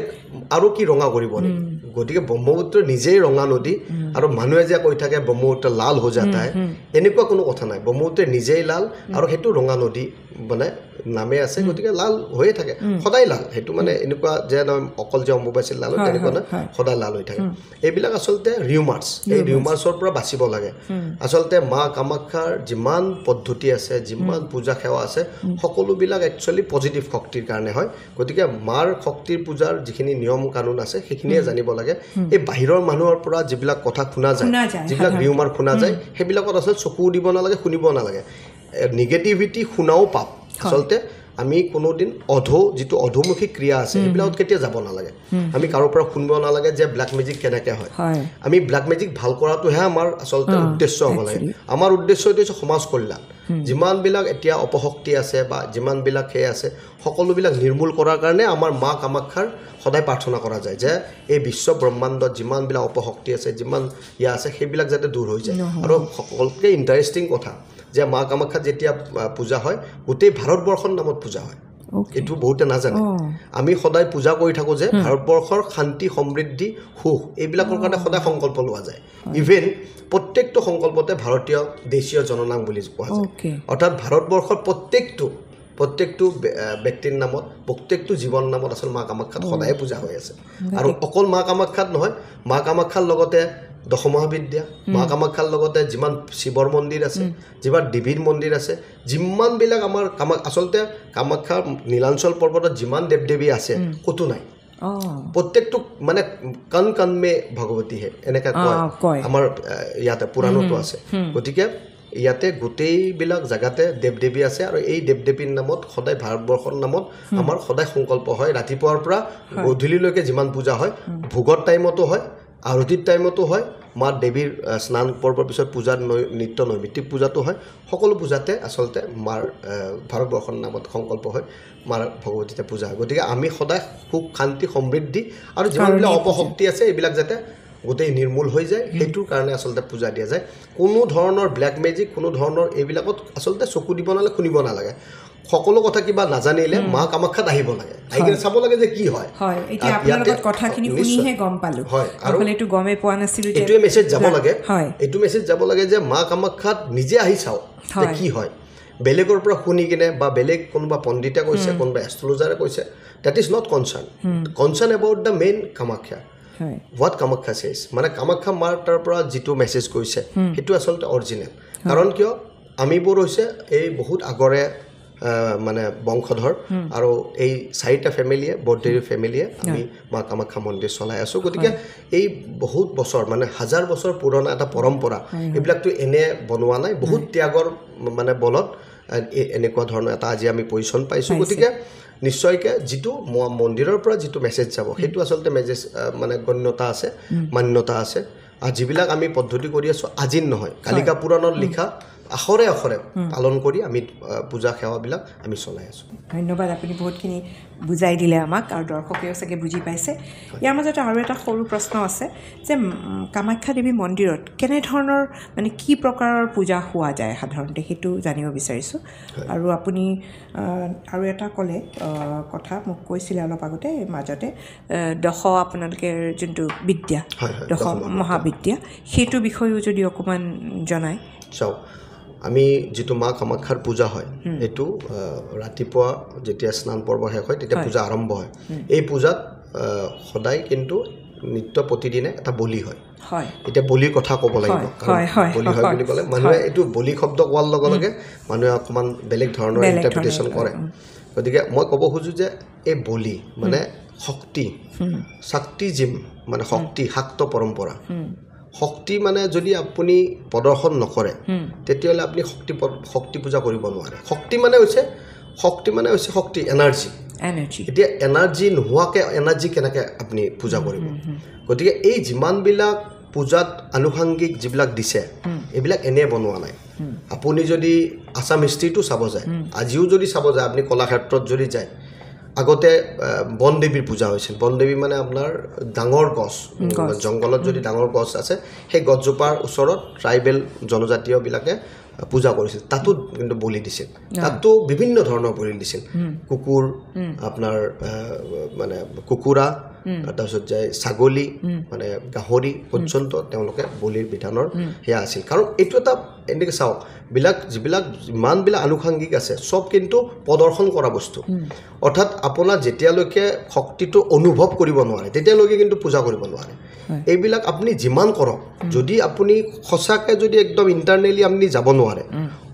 আৰু কি ৰঙা কৰিব নেকি গতিকে ব্ৰহ্মপুত্ৰ নিজেই ৰঙা নদী আৰু মানুহে যে কৈ থাকে ব্ৰহ্মপুত্ৰ লাল হৈ যাতা এনেকুৱা কোনো কথা নাই ব্ৰহ্মপুত্ৰ নিজেই লাল আৰু সেইটো ৰঙা নদী মানে নামে আছে গতিকে লাল হৈয়ে থাকে সদায় লাল সেইটো মানে এনেকুৱা যে অকল যে অম্বুবাচী লাল হয় তেনেকুৱা নহয় সদায় লাল হৈ থাকে এইবিলাক আচলতে ৰিউমাৰ্ছ এই ৰিউমাৰ্ছৰ পৰা বাচিব লাগে আচলতে মা কামাখ্যাৰ যিমান পদ্ধতি আছে যিমান পূজা সেৱা আছে সকলোবিলাক একচুৱেলি পজিটিভ শক্তিৰ কাৰণে হয় গতিকে মাৰ শক্তিৰ পূজাৰ যিখিনি নিয়ম কানুন আছে সেইখিনিয়ে জানিব লাগে এই বাহিৰৰ মানুহৰ পৰা যিবিলাক কথা শুনা যায় যিবিলাক ৰিউমাৰ শুনা যায় সেইবিলাকত আচলতে চকু দিব নালাগে শুনিব নালাগে নিগেটিভিটি শুনাও পাপ আচলতে আমি কোনোদিন যিটো অধোমুখী ক্ৰিয়া আছে সেইবিলাকত কেতিয়া যাব নালাগে আমি কাৰোৰ পৰা শুনিব নালাগে যে ব্লেক মেজিক কেনেকৈ হয় আমি ব্লেক মেজিক ভাল কৰাটোহে আমাৰ আচলতে উদ্দেশ্য হ'ব লাগে আমাৰ উদ্দেশ্য এইটো হৈছে সমাজ কল্যাণ যিমানবিলাক এতিয়া অপশক্তি আছে বা যিমানবিলাক সেই আছে সকলোবিলাক নিৰ্মূল কৰাৰ কাৰণে আমাৰ মা কামাখ্যাৰ সদায় প্ৰাৰ্থনা কৰা যায় যে এই বিশ্ব ব্ৰহ্মাণ্ডত যিমানবিলাক অপশক্তি আছে যিমান আছে সেইবিলাক যাতে দূৰ হৈ যায় আৰু সকলোতকৈ ইণ্টাৰেষ্টিং কথা যে মা কামাখ্যাত যেতিয়া পূজা হয় গোটেই ভাৰতবৰ্ষৰ নামত পূজা হয় এইটো বহুতে নাজানে আমি সদায় পূজা কৰি থাকোঁ যে ভাৰতবৰ্ষৰ শান্তি সমৃদ্ধি সুখ এইবিলাকৰ কাৰণে সদায় সংকল্প লোৱা যায় ইভেন প্ৰত্যেকটো সংকল্পতে ভাৰতীয় দেশীয় জননাম বুলি কোৱা যায় অৰ্থাৎ ভাৰতবৰ্ষৰ প্ৰত্যেকটো ব্যক্তিৰ নামত প্ৰত্যেকটো জীৱন নামত আচল মা কামাখ্যাত সদায় পূজা হৈ আছে আৰু অকল মা কামাখ্যাত নহয় মা কামাখ্যাৰ লগতে দশমহাবিদ্যা মা কামাখ্যাৰ লগতে যিমান শিৱৰ মন্দিৰ আছে যিমান দেৱীৰ মন্দিৰ আছে যিমানবিলাক আমাৰ আচলতে কামাখ্যাৰ নীলাঞ্চল পৰ্বতত যিমান দেৱ দেৱী আছে ক'তো নাই প্ৰত্যেকটো মানে কণ মে ভগৱতীহে এনেকৈ কয় আমাৰ ইয়াতে পুৰাণতো আছে গতিকে ইয়াতে গোটেইবিলাক জেগাতে দেৱ দেৱী আছে আৰু এই দেৱ দেৱীৰ নামত সদায় ভাৰতবৰ্ষৰ নামত আমাৰ সদায় সংকল্প হয় ৰাতিপুৱাৰ পৰা গধূলিলৈকে যিমান পূজা হয় ভোগৰ টাইমতো হয় আৰতিৰ টাইমতো হয় মা দেৱীৰ স্নান পৰ্বৰ পিছত পূজাৰ নিত্য নৈমিত্তিক পূজাটো হয় সকলো পূজাতে আচলতে মাৰ ভাৰতবৰ্ষৰ নামত সংকল্প হয় মাৰ ভগৱতীতে পূজা হয় গতিকে আমি সদায় সুখ শান্তি সমৃদ্ধি আৰু যিমানবিলাক অপশক্তি আছে এইবিলাক যাতে গোটেই নিৰ্মূল হৈ যায় সেইটোৰ কাৰণে আচলতে পূজা দিয়া যায় কোনো ধৰণৰ ব্লেক মেজিক কোনো ধৰণৰ এইবিলাকত আচলতে চকু দিব নালাগে শুনিব নালাগে সকলো কথা কিবা নাজানিলে মা কামাখ্যাত আহিব লাগে আহি চাব লাগে যে কি হয় হয় এতিয়া আপোনাৰ লগত কথাখিনি শুনিহে গম পালো হয় আৰু এইটো গমেই পোৱা নাছিলো যে এইটোৱে মেছেজ যাব লাগে হয় এইটো মেছেজ যাব লাগে যে মা কামাখ্যাত নিজে আহি চাওক যে কি হয় বেলেগৰ পৰা শুনি কিনে বা বেলেগ কোনোবা পণ্ডিতে কৈছে কোনোবা এষ্ট্ৰলজাৰে কৈছে that is not concern about the main Kamakhya what Kamakhya says মানে কামাখ্যা মাৰ তাৰ পৰা যিটো মেছেজ কৈছে সেইটো আচলতে অৰিজিনেল কাৰণ কিয় আমিবোৰ হৈছে এই বহুত আগৰে মানে বংশধৰ আৰু এই 4টা ফেমিলিয়ে বৰদেউৰী ফেমিলিয়ে আমি মা কামাখ্যা মন্দিৰ চলাই আছোঁ গতিকে এই বহুত বছৰ মানে হাজাৰ বছৰ পুৰণা এটা পৰম্পৰা এইবিলাকতো এনে বনোৱা নাই বহুত ত্যাগৰ মানে বলত এনেকুৱা ধৰণৰ এটা আজি আমি পজিশ্যন পাইছোঁ গতিকে নিশ্চয়কৈ যিটো মন্দিৰৰ পৰা যিটো মেছেজ যাব সেইটো আচলতে মেছেজ মানে গণ্যতা আছে মান্যতা আছে আৰু যিবিলাক আমি পদ্ধতি কৰি আছোঁ আজিৰ নহয় কালিকা পুৰাণত লিখা আখৰে আখৰে পালন কৰি আমি পূজা সেৱাবিলাক আমি চলাই আছোঁ ধন্যবাদ আপুনি বহুতখিনি বুজাই দিলে আমাক আৰু দৰ্শকেও চাগে বুজি পাইছে ইয়াৰ মাজতে আৰু এটা সৰু প্ৰশ্ন আছে যে কামাখ্যা দেৱী মন্দিৰত কেনেধৰণৰ মানে কি প্ৰকাৰৰ পূজা হোৱা যায় সাধাৰণতে সেইটো জানিব বিচাৰিছোঁ আৰু আপুনি আৰু এটা ক'লে কথা মোক কৈছিলে অলপ আগতে মাজতে দশ আপোনালোকে যোনটো বিদ্যা দশ মহাবিদ্যা সেইটো বিষয়েও যদি অকণমান জনায় চাওক আমি যিটো মা কামাখ্যাৰ পূজা হয় এইটো ৰাতিপুৱা যেতিয়া স্নান পৰ্ব শেষ হয় তেতিয়া পূজা আৰম্ভ হয় এই পূজাত সদায় কিন্তু নিত্য প্ৰতিদিনে এটা বলি হয় এতিয়া বলিৰ কথা ক'ব লাগিব বলি হয় বুলি ক'লে মানুহে এইটো বলি শব্দ কোৱাৰ লগে লগে মানুহে অকণমান বেলেগ ধৰণৰ ইণ্টাৰপ্ৰিটেশ্যন কৰে গতিকে মই ক'ব খোজোঁ যে এই বলি মানে শক্তি শাক্তিজিম মানে শক্তি শাক্ত পৰম্পৰা শক্তি মানে যদি আপুনি প্ৰদৰ্শন নকৰে তেতিয়াহ'লে আপুনি শক্তি পূজা কৰিব নোৱাৰে শক্তি মানে হৈছে শক্তি এনাৰ্জি এতিয়া এনাৰ্জি নোহোৱাকৈ এনাৰ্জি কেনেকৈ আপুনি পূজা কৰিব গতিকে এই যিমানবিলাক পূজাত আনুষাংগিক যিবিলাক দিছে এইবিলাক এনেই বনোৱা নাই আপুনি যদি আছাম হিষ্ট্ৰীটো চাব যায় আজিও যদি চাব যায় আপুনি কলাক্ষেত্ৰত যদি যায় আগতে বনদেৱীৰ পূজা হৈছিল বনদেৱী মানে আপোনাৰ ডাঙৰ গছ জংঘলত যদি ডাঙৰ গছ আছে সেই গছজোপাৰ ওচৰত ট্ৰাইবেল জনজাতীয়বিলাকে পূজা কৰিছিল তাতো কিন্তু বলি দিছিল তাতো বিভিন্ন ধৰণৰ বলি দিছিল কুকুৰ আপোনাৰ মানে কুকুৰা তাৰপিছত যায় ছাগলী মানে গাহৰি পৰ্যন্ত তেওঁলোকে বলিৰ বিধানৰ সেয়া আছিল কাৰণ এইটো এটা এনেকৈ চাওক যিবিলাক যিমানবিলাক আনুষাংগিক আছে চব কিন্তু প্ৰদৰ্শন কৰা বস্তু অৰ্থাৎ আপোনাৰ যেতিয়ালৈকে শক্তিটো অনুভৱ কৰিব নোৱাৰে তেতিয়ালৈকে কিন্তু পূজা কৰিব নোৱাৰে এইবিলাক আপুনি যিমান কৰক যদি আপুনি সঁচাকৈ যদি একদম ইণ্টাৰনেলি আপুনি যাব নোৱাৰে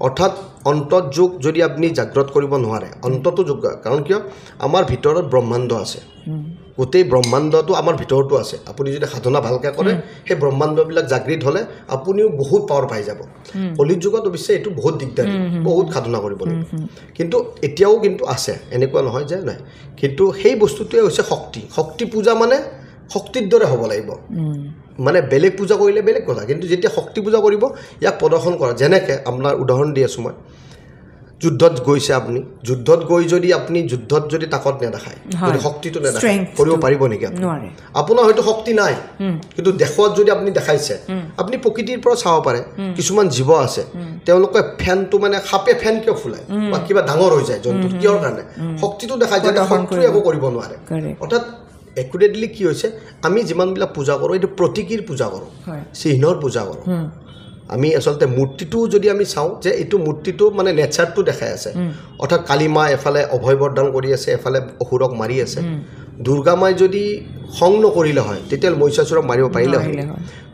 অৰ্থাৎ অন্তৰ্যোগ যদি আপুনি জাগ্ৰত কৰিব নোৱাৰে অন্তটো যোগ কাৰণ কিয় আমাৰ ভিতৰত ব্ৰহ্মাণ্ড আছে গোটেই ব্ৰহ্মাণ্ডটো আমাৰ ভিতৰতো আছে আপুনি যদি সাধনা ভালকৈ কৰে সেই ব্ৰহ্মাণ্ডবিলাক জাগৃত হ'লে আপুনিও বহুত পাৱাৰ পাই যাব কলিৰ যুগত অৱশ্যে এইটো বহুত দিগদাৰী বহুত সাধনা কৰিব লাগিব কিন্তু এতিয়াও কিন্তু আছে এনেকুৱা নহয় যে নাই কিন্তু সেই বস্তুটোৱে হৈছে শক্তি পূজা মানে শক্তিৰ দৰে হ'ব লাগিব মানে বেলেগ পূজা কৰিলে বেলেগ কথা কিন্তু যেতিয়া শক্তি পূজা কৰিব ইয়াক প্ৰদৰ্শন কৰা যেনেকৈ আপোনাৰ উদাহৰণ দি আছোঁ মই যুদ্ধত গৈছে আপুনি যুদ্ধত গৈ যদি আপুনি যুদ্ধত যদি তাকত নেদেখায় যদি শক্তিটো নেদেখায় কৰিব পাৰিব নেকি আপোনাৰ হয়তো শক্তি নাই কিন্তু দেশত যদি আপুনি দেখাইছে আপুনি প্ৰকৃতিৰ পৰা চাব পাৰে কিছুমান জীৱ আছে তেওঁলোকে ফেনটো মানে সাপে ফেন কিয় ফুলায় বা কিবা ডাঙৰ হৈ যায় জন্তু কিয়ৰ কাৰণে শক্তিটো দেখায় যাতে শক্তিটো একো কৰিব নোৱাৰে অৰ্থাৎ একুৰেটলি কি হৈছে আমি যিমানবিলাক পূজা কৰোঁ এইটো প্ৰতীকীৰ পূজা কৰোঁ চিহ্নৰ পূজা কৰোঁ আমি আচলতে মূৰ্তিটো যদি আমি চাওঁ যে এইটো মূৰ্তিটো মানে নেচাৰটো দেখাই আছে অৰ্থাৎ কালী মা এফালে অভয় বৰদান কৰি আছে এফালে অসুৰক মাৰি আছে দুৰ্গা মাই যদি খং নকৰিলে হয় তেতিয়া মহিষাসুৰক মাৰিব পাৰিলে হয়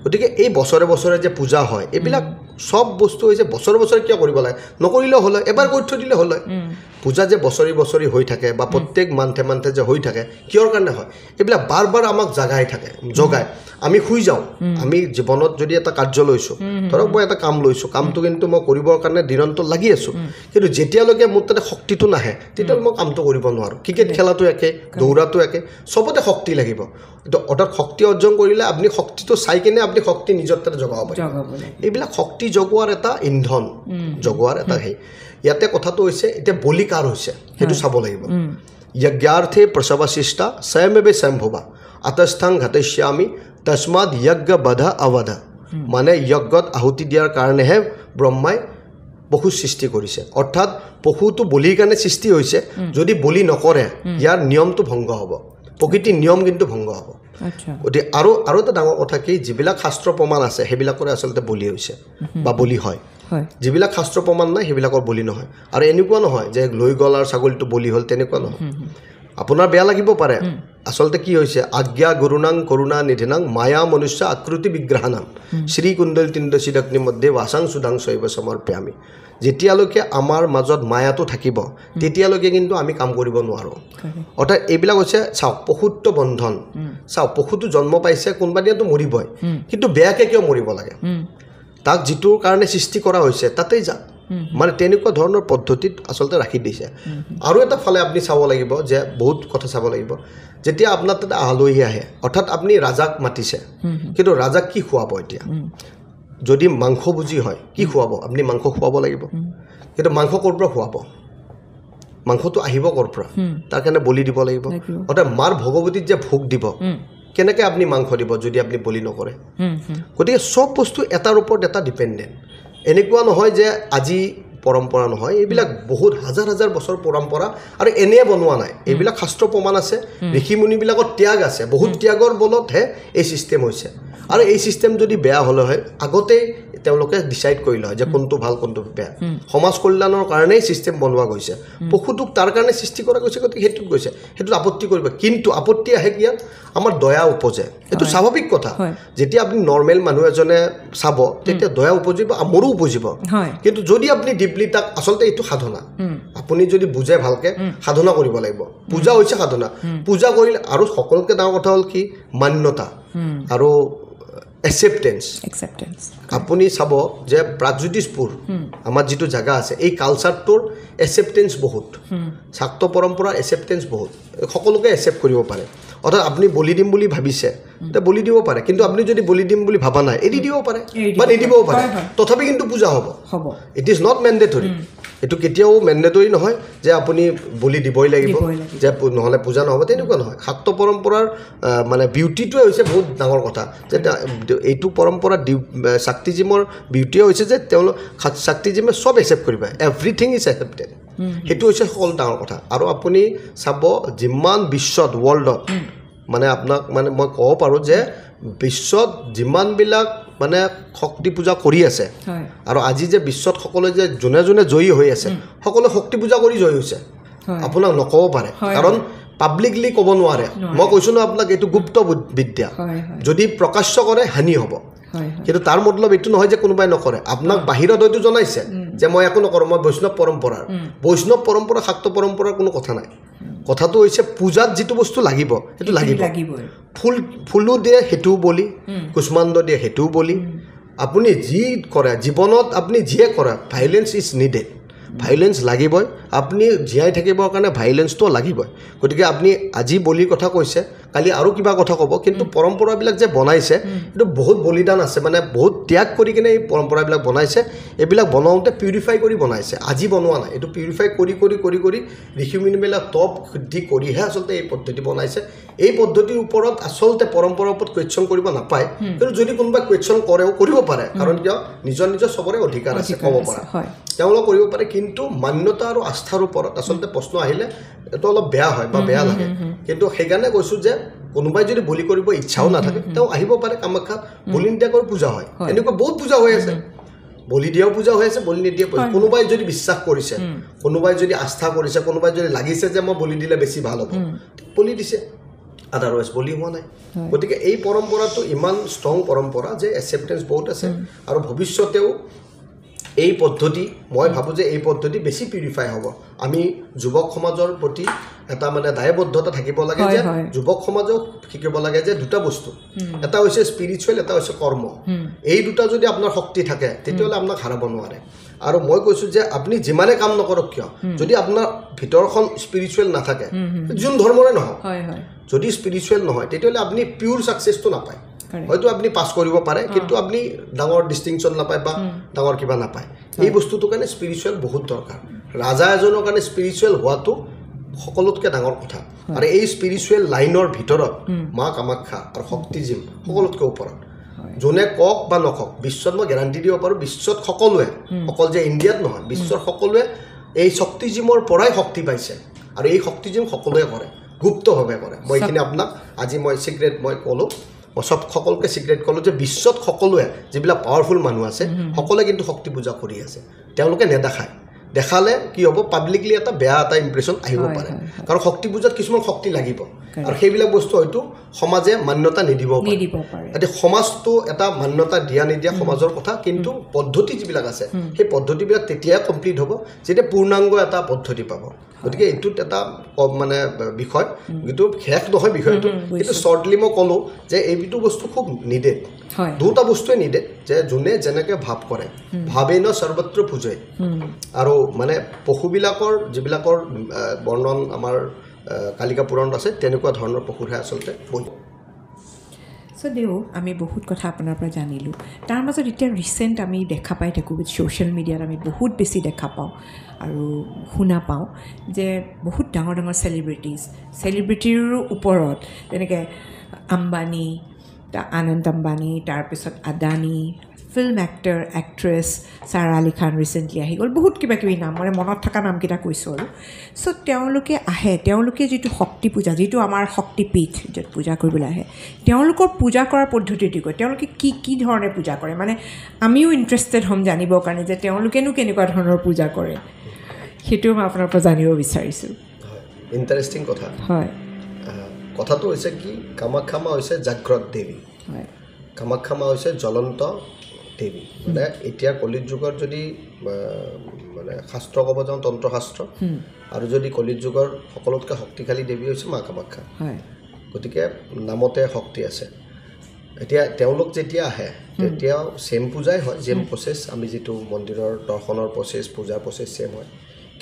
গতিকে এই বছৰে বছৰে যে পূজা হয় এইবিলাক সব বস্তু হৈছে বছৰে বছৰে কিয় কৰিব লাগে নকৰিলেও হ'ল এবাৰ কৰি থৈ দিলে হ'ল পূজা যে বছৰি বছৰি হৈ থাকে বা প্ৰত্যেক মান্থে যে হৈ থাকে কিয়ৰ কাৰণে হয় এইবিলাক বাৰ বাৰ আমাক জগাই থাকে জগাই আমি শুই যাওঁ আমি জীৱনত যদি এটা কাৰ্য লৈছোঁ ধৰক মই এটা কাম লৈছোঁ কামটো কিন্তু মই কৰিবৰ কাৰণে দিনন্ত লাগি আছোঁ কিন্তু যেতিয়ালৈকে মোৰ তাতে শক্তিটো নাহে তেতিয়ালৈ মই কামটো কৰিব নোৱাৰোঁ ক্ৰিকেট খেলাটো একে দৌৰাটো একে চবতে শক্তি লাগিব কিন্তু অৰ্থাৎ শক্তি অৰ্জন কৰিলে আপুনি শক্তিটো চাই কিনে আপুনি শক্তি নিজৰ তাতে জগাব পাৰিব এইবিলাক শক্তি জগোৱাৰ এটা ইন্ধন জগোৱাৰ এটা সেই ইয়াতে কথাটো হৈছে এতিয়া বলি কাৰ হৈছে সেইটো চাব লাগিব যজ্ঞাৰ্থে প্ৰসৱশিষ্টা স্বয়মেবে স্বয়ম্ভুৱা আতস্থাং ঘাতস্যামি তস্মাদ যজ্ঞ বধা অবধ মানে যজ্ঞত আহুতি দিয়াৰ কাৰণেহে ব্ৰহ্মাই পশু সৃষ্টি কৰিছে অৰ্থাৎ পশুটো বলিৰ কাৰণে সৃষ্টি হৈছে যদি বলি নকৰে ইয়াৰ নিয়মটো ভংগ হ'ব প্ৰকৃতিৰ নিয়ম কিন্তু ভংগ হ'ব গতিকে আৰু এটা ডাঙৰ কথা কি যিবিলাক শাস্ত্ৰ প্ৰমাণ আছে সেইবিলাকৰে আচলতে বলি হৈছে বা বলি হয় যিবিলাক শাস্ত্ৰ প্ৰমাণ নাই সেইবিলাকৰ বলি নহয় আৰু এনেকুৱা নহয় যে লৈ গ'ল আৰু ছাগলীটো বলি হ'ল তেনেকুৱা নহয় আপোনাৰ বেয়া লাগিব পাৰে আচলতে কি হৈছে আজ্ঞা গুৰুনাং কৰুণা নিধিনাং মায়া মনুষ্য আকৃতি বিগ্ৰহানাম শ্ৰী কুণ্ডল তিন্দশিদগ্নি মধ্যে বাসাং সুধাং শৈব সমৰ্পয়ামি যেতিয়ালৈকে আমাৰ মাজত মায়াটো থাকিব তেতিয়ালৈকে কিন্তু আমি কাম কৰিব নোৱাৰোঁ অৰ্থাৎ এইবিলাক হৈছে চাওক পশুত্ব বন্ধন চাওক পশুটো জন্ম পাইছে কোনোবা দিনাতো মৰিবই কিন্তু বেয়াকৈ কিয় মৰিব লাগে তাক যিটোৰ কাৰণে সৃষ্টি কৰা হৈছে তাতেই যাক মানে তেনেকুৱা ধৰণৰ পদ্ধতিত আচলতে ৰাখি দিছে আৰু এটা ফালে আপুনি চাব লাগিব যে বহুত কথা চাব লাগিব যেতিয়া আপোনাৰ তাতে আলহী আহে অৰ্থাৎ আপুনি ৰাজাক মাতিছে কিন্তু ৰাজাক কি খুৱাব এতিয়া যদি মাংস বুজি হয় কি খুৱাব আপুনি মাংস খুৱাব লাগিব কিন্তু মাংস ক'ৰ পৰা খুৱাব মাংসটো আহিব ক'ৰ পৰা তাৰ কাৰণে বলি দিব লাগিব অৰ্থাৎ মাৰ ভগৱতীত যে ভোগ দিব কেনেকৈ আপুনি মাংস দিব যদি আপুনি বলি নকৰে গতিকে চব বস্তু এটাৰ ওপৰত এটা ডিপেণ্ডেণ্ট এনেকুৱা নহয় যে আজি পৰম্পৰা নহয় এইবিলাক বহুত হাজাৰ হাজাৰ বছৰ পৰম্পৰা আৰু এনেয়ে বনোৱা নাই এইবিলাক শাস্ত্ৰ প্ৰমাণ আছে ঋষি মুনিবিলাকৰ ত্যাগ আছে বহুত ত্যাগৰ বলতহে এই ছিষ্টেম হৈছে আৰু এই ছিষ্টেম যদি বেয়া হ'লে হয় আগতেই তেওঁলোকে ডিচাইড কৰিলে হয় যে কোনটো ভাল কোনটো বেয়া সমাজ কল্যাণৰ কাৰণেই ছিষ্টেম বনোৱা গৈছে পশুটোক তাৰ কাৰণে সৃষ্টি কৰা গৈছে গতিকে সেইটোত গৈছে সেইটোত আপত্তি কৰিব কিন্তু আপত্তি আহে কি আমাৰ দয়া উপজে এইটো স্বাভাৱিক কথা যেতিয়া আপুনি নৰ্মেল মানুহ এজনে চাব তেতিয়া দয়া উপজিব মোৰো উপজিব কিন্তু যদি আপুনি ডিপলি তাক আচলতে এইটো সাধনা আপুনি যদি বুজে ভালকৈ সাধনা কৰিব লাগিব পূজা হৈছে সাধনা পূজা কৰিলে আৰু সকলোতকৈ ডাঙৰ কথা হ'ল কি মান্যতা আৰু acceptance আপুনি চাব যে প্ৰাগজ্যোতিষপুৰ আমাৰ যিটো জায়গা আছে এই কালচাৰটোৰ acceptance বহুত শাক্ত পৰম্পৰাৰ acceptance বহুত সকলোকে accept কৰিব পাৰে অৰ্থাৎ আপুনি বলি দিম বুলি ভাবিছে তে বলি দিব পাৰে কিন্তু আপুনি যদি বলি দিম বুলি ভাবা নাই এৰি দিব পাৰে বা নিদিবও পাৰে তথাপি কিন্তু পূজা হ'ব ইট ইজ নট মেণ্ডেটৰী এইটো কেতিয়াও মেণ্ডেটৰী নহয় যে আপুনি বলি দিবই লাগিব যে নহ'লে পূজা নহ'ব তেনেকুৱা নহয় শাক্ত পৰম্পৰাৰ মানে বিউটিটোৱে হৈছে বহুত ডাঙৰ কথা যে এইটো পৰম্পৰা শাক্তিজিমৰ বিউটিয়ে হৈছে যে তেওঁলোক শাক্তিজিমে চব একচেপ্ট কৰিব এভৰিথিং ইজ একচেপ্টেড সেইটো হৈছে সকলো ডাঙৰ কথা আৰু আপুনি চাব যিমান বিশ্বত ৱৰ্ল্ডত মানে আপোনাক মানে মই ক'ব পাৰোঁ যে বিশ্বত যিমানবিলাক মানে শক্তি পূজা কৰি আছে আৰু আজি যে বিশ্বত সকলোৱে যে যোনে যোনে জয়ী হৈ আছে সকলোৱে শক্তি পূজা কৰি জয়ী হৈছে আপোনাক নক'ব পাৰে কাৰণ পাব্লিকলি ক'ব নোৱাৰে মই কৈছোঁ ন আপোনাক এইটো গুপ্ত বিদ্যা যদি প্ৰকাশ্য কৰে হানি হ'ব কিন্তু তাৰ মতলব এইটো নহয় যে কোনোবাই নকৰে আপোনাক বাহিৰত হয়তো জনাইছে যে মই একো নকৰোঁ মই বৈষ্ণৱ পৰম্পৰা শাক্ত পৰম্পৰাৰ কোনো কথা নাই কথাটো হৈছে পূজাত যিটো বস্তু লাগিব সেইটো লাগিব ফুলো দিয়ে সেইটোও বলি কুষ্মাণ্ড দিয়ে সেইটোও বলি আপুনি যি কৰে জীৱনত আপুনি যিয়ে কৰে ভাইলেন্স ইজ নিডেড ভাইলেন্স লাগিবই আপুনি জীয়াই থাকিবৰ কাৰণে ভাইলেন্সটো লাগিবই গতিকে আপুনি আজি বলিৰ কথা কৈছে কালি আৰু কিবা কথা ক'ব কিন্তু পৰম্পৰাবিলাক যে বনাইছে এইটো বহুত বলিদান আছে মানে বহুত ত্যাগ কৰি কিনে এই পৰম্পৰাবিলাক বনাইছে এইবিলাক বনাওঁতে পিউৰিফাই কৰি বনাইছে আজি বনোৱা নাই এইটো পিউৰিফাই কৰি ঋষিমুনিবিলাক তপ শুদ্ধি কৰিহে আচলতে এই পদ্ধতি বনাইছে এই পদ্ধতিৰ ওপৰত আচলতে পৰম্পৰাৰ ওপৰত কুৱেশ্যন কৰিব নাপায় কিন্তু যদি কোনোবাই কুৱেশ্যন কৰেও কৰিব পাৰে কাৰণ কিয় নিজৰ চবৰে অধিকাৰ আছে ক'ব পৰা তেওঁলোক কৰিব পাৰে কিন্তু মান্যতা আৰু আস্থাৰ ওপৰত আচলতে প্ৰশ্ন আহিলে এইটো অলপ বেয়া হয় বা বেয়া লাগে কিন্তু সেইকাৰণে কৈছোঁ যে কোনোবাই যদি বলি কৰিব ইচ্ছাও নাথাকে তেওঁ আহিব পাৰে কামাখ্যাত বলি নিদিয়াকৈ পূজা হয় এনেকুৱা বহুত পূজা হৈ আছে বলি দিয়াও পূজা হৈ আছে বলি নিদিয়া কোনোবাই যদি বিশ্বাস কৰিছে কোনোবাই যদি আস্থা কৰিছে কোনোবাই যদি লাগিছে যে মই বলি দিলে বেছি ভাল হ'ব বলি দিছে আদাৰৱাইজ বলি হোৱা নাই গতিকে এই পৰম্পৰাটো ইমান ষ্ট্ৰং পৰম্পৰা যে একচেপ্টেঞ্চ বহুত আছে আৰু ভৱিষ্যতেও এই পদ্ধতি মই ভাবোঁ যে এই পদ্ধতি বেছি পিউৰিফাই হ'ব আমি যুৱক সমাজৰ প্ৰতি এটা মানে দায়বদ্ধতা থাকিব লাগে যে যুৱক সমাজক শিকিব লাগে যে দুটা বস্তু এটা হৈছে স্পিৰিচুৱেল এটা হৈছে কৰ্ম এই দুটা যদি আপোনাৰ শক্তি থাকে তেতিয়াহ'লে আপোনাক হাৰাব নোৱাৰে আৰু মই কৈছোঁ যে আপুনি যিমানে কাম নকৰক কিয় যদি আপোনাৰ ভিতৰখন স্পিৰিচুৱেল নাথাকে যোন ধৰ্মৰে নহওক যদি স্পিৰিচুৱেল নহয় তেতিয়াহ'লে আপুনি পিউৰ ছাকচেছটো নাপায় হয়তো আপনি পাছ কৰিব পাৰে কিন্তু আপনি ডাঙৰ ডিষ্টিংশ্যন নাপায় বা ডাঙৰ কিবা নাপায় এই বস্তুটোৰ কাৰণে স্পিৰিচুৱেল বহুত দৰকাৰ ৰাজা এজনৰ কাৰণে স্পিৰিচুৱেল হোৱাটো সকলোতকৈ ডাঙৰ কথা আৰু এই স্পিৰিচুৱেল লাইনৰ ভিতৰত মা কামাখ্যা আৰু শক্তিজিম সকলোতকৈ ওপৰত যোনে কওক বা নকওক বিশ্বত মই গেৰাণ্টি দিব পাৰোঁ বিশ্বত সকলোৱে অকল যে ইণ্ডিয়াত নহয় বিশ্বৰ সকলোৱে এই শক্তিজিমৰ পৰাই শক্তি পাইছে আৰু এই শক্তিজিম সকলোৱে কৰে গুপ্তভাৱে কৰে মই এইখিনি আপোনাক আজি মই চিক্ৰেট মই ক'লোঁ মই সব সকলোকে চিক্ৰেট ক'লোঁ যে বিশ্বত সকলোৱে যিবিলাক পাৱাৰফুল মানুহ আছে সকলোৱে কিন্তু শক্তি পূজা কৰি আছে তেওঁলোকে নেদেখায় দেখালে কি হ'ব পাব্লিকলি এটা বেয়া এটা ইমপ্ৰেশ্যন আহিব পাৰে কাৰণ শক্তি পূজাত কিছুমান শক্তি লাগিব আৰু সেইবিলাক বস্তু হয়তো সমাজে মান্যতা নিদিব পাৰে এতিয়া সমাজটো এটা মান্যতা দিয়া নিদিয়া সমাজৰ কথা কিন্তু পদ্ধতি যিবিলাক আছে সেই পদ্ধতিবিলাক তেতিয়াই কমপ্লিট হ'ব যেতিয়া পূৰ্ণাংগ এটা পদ্ধতি পাব গতিকে এইটোত এটা মানে বিষয় কিন্তু শেষ নহয় বিষয়টো কিন্তু শ্বৰ্টলি মই ক'লোঁ যে এইটো বস্তু খুব নিডেড দুটা বস্তুৱে নিডেড যে যোনে যেনেকৈ ভাৱ কৰে ভাবে ন সৰ্বত্ৰ পূজয় আৰু মানে পশুবিলাকৰ যিবিলাকৰ বৰ্ণন আমাৰ কালিকা পুৰাণত আছে তেনেকুৱা ধৰণৰ পশুৰহে আচলতে বলি চ' দেও আমি বহুত কথা আপোনাৰ পৰা জানিলোঁ তাৰ মাজত এতিয়া ৰিচেণ্ট আমি দেখা পাই থাকোঁ ছ'চিয়েল মিডিয়াত আমি বহুত বেছি দেখা পাওঁ আৰু শুনা পাওঁ যে বহুত ডাঙৰ ডাঙৰ চেলিব্ৰিটিৰো ওপৰত যেনেকৈ আম্বানী আনন্দ আম্বানী তাৰপিছত Adani film actor actress Sara Ali Khan recently আহি গ'ল বহুত কিবা কিবি নাম মানে মনত থকা নামকেইটা কৈছোঁ আৰু চ' তেওঁলোকে আহে তেওঁলোকে যিটো শক্তি পূজা যিটো আমাৰ শক্তিপীঠ য'ত পূজা কৰিবলৈ আহে তেওঁলোকৰ পূজা কৰাৰ পদ্ধতিটো কয় তেওঁলোকে কি ধৰণে পূজা কৰে মানে আমিও ইণ্টাৰেষ্টেড হ'ম জানিবৰ কাৰণে যে তেওঁলোকেনো কেনেকুৱা ধৰণৰ পূজা কৰে সেইটোও মই আপোনাৰ পৰা জানিব বিচাৰিছোঁ ইণ্টাৰেষ্টিং কথা হয় কথাটো হৈছে কি কামাখ্যা মা হৈছে জাগ্ৰত দেৱী হয় কামাখ্যা মা হৈছে জ্বলন্ত দেৱী মানে এতিয়া কলিত যুগৰ যদি মানে শাস্ত্ৰ ক'ব যাওঁ তন্ত্ৰশাস্ত্ৰ আৰু যদি কলিত যুগৰ সকলোতকৈ শক্তিশালী দেৱী হৈছে মা কামাখ্যা গতিকে নামতে শক্তি আছে এতিয়া তেওঁলোক যেতিয়া আহে তেতিয়াও ছেম পূজাই হয় ছেম প্ৰচেছ আমি যিটো মন্দিৰৰ দৰ্শনৰ প্ৰচেছ পূজাৰ প্ৰচেছ ছেম হয়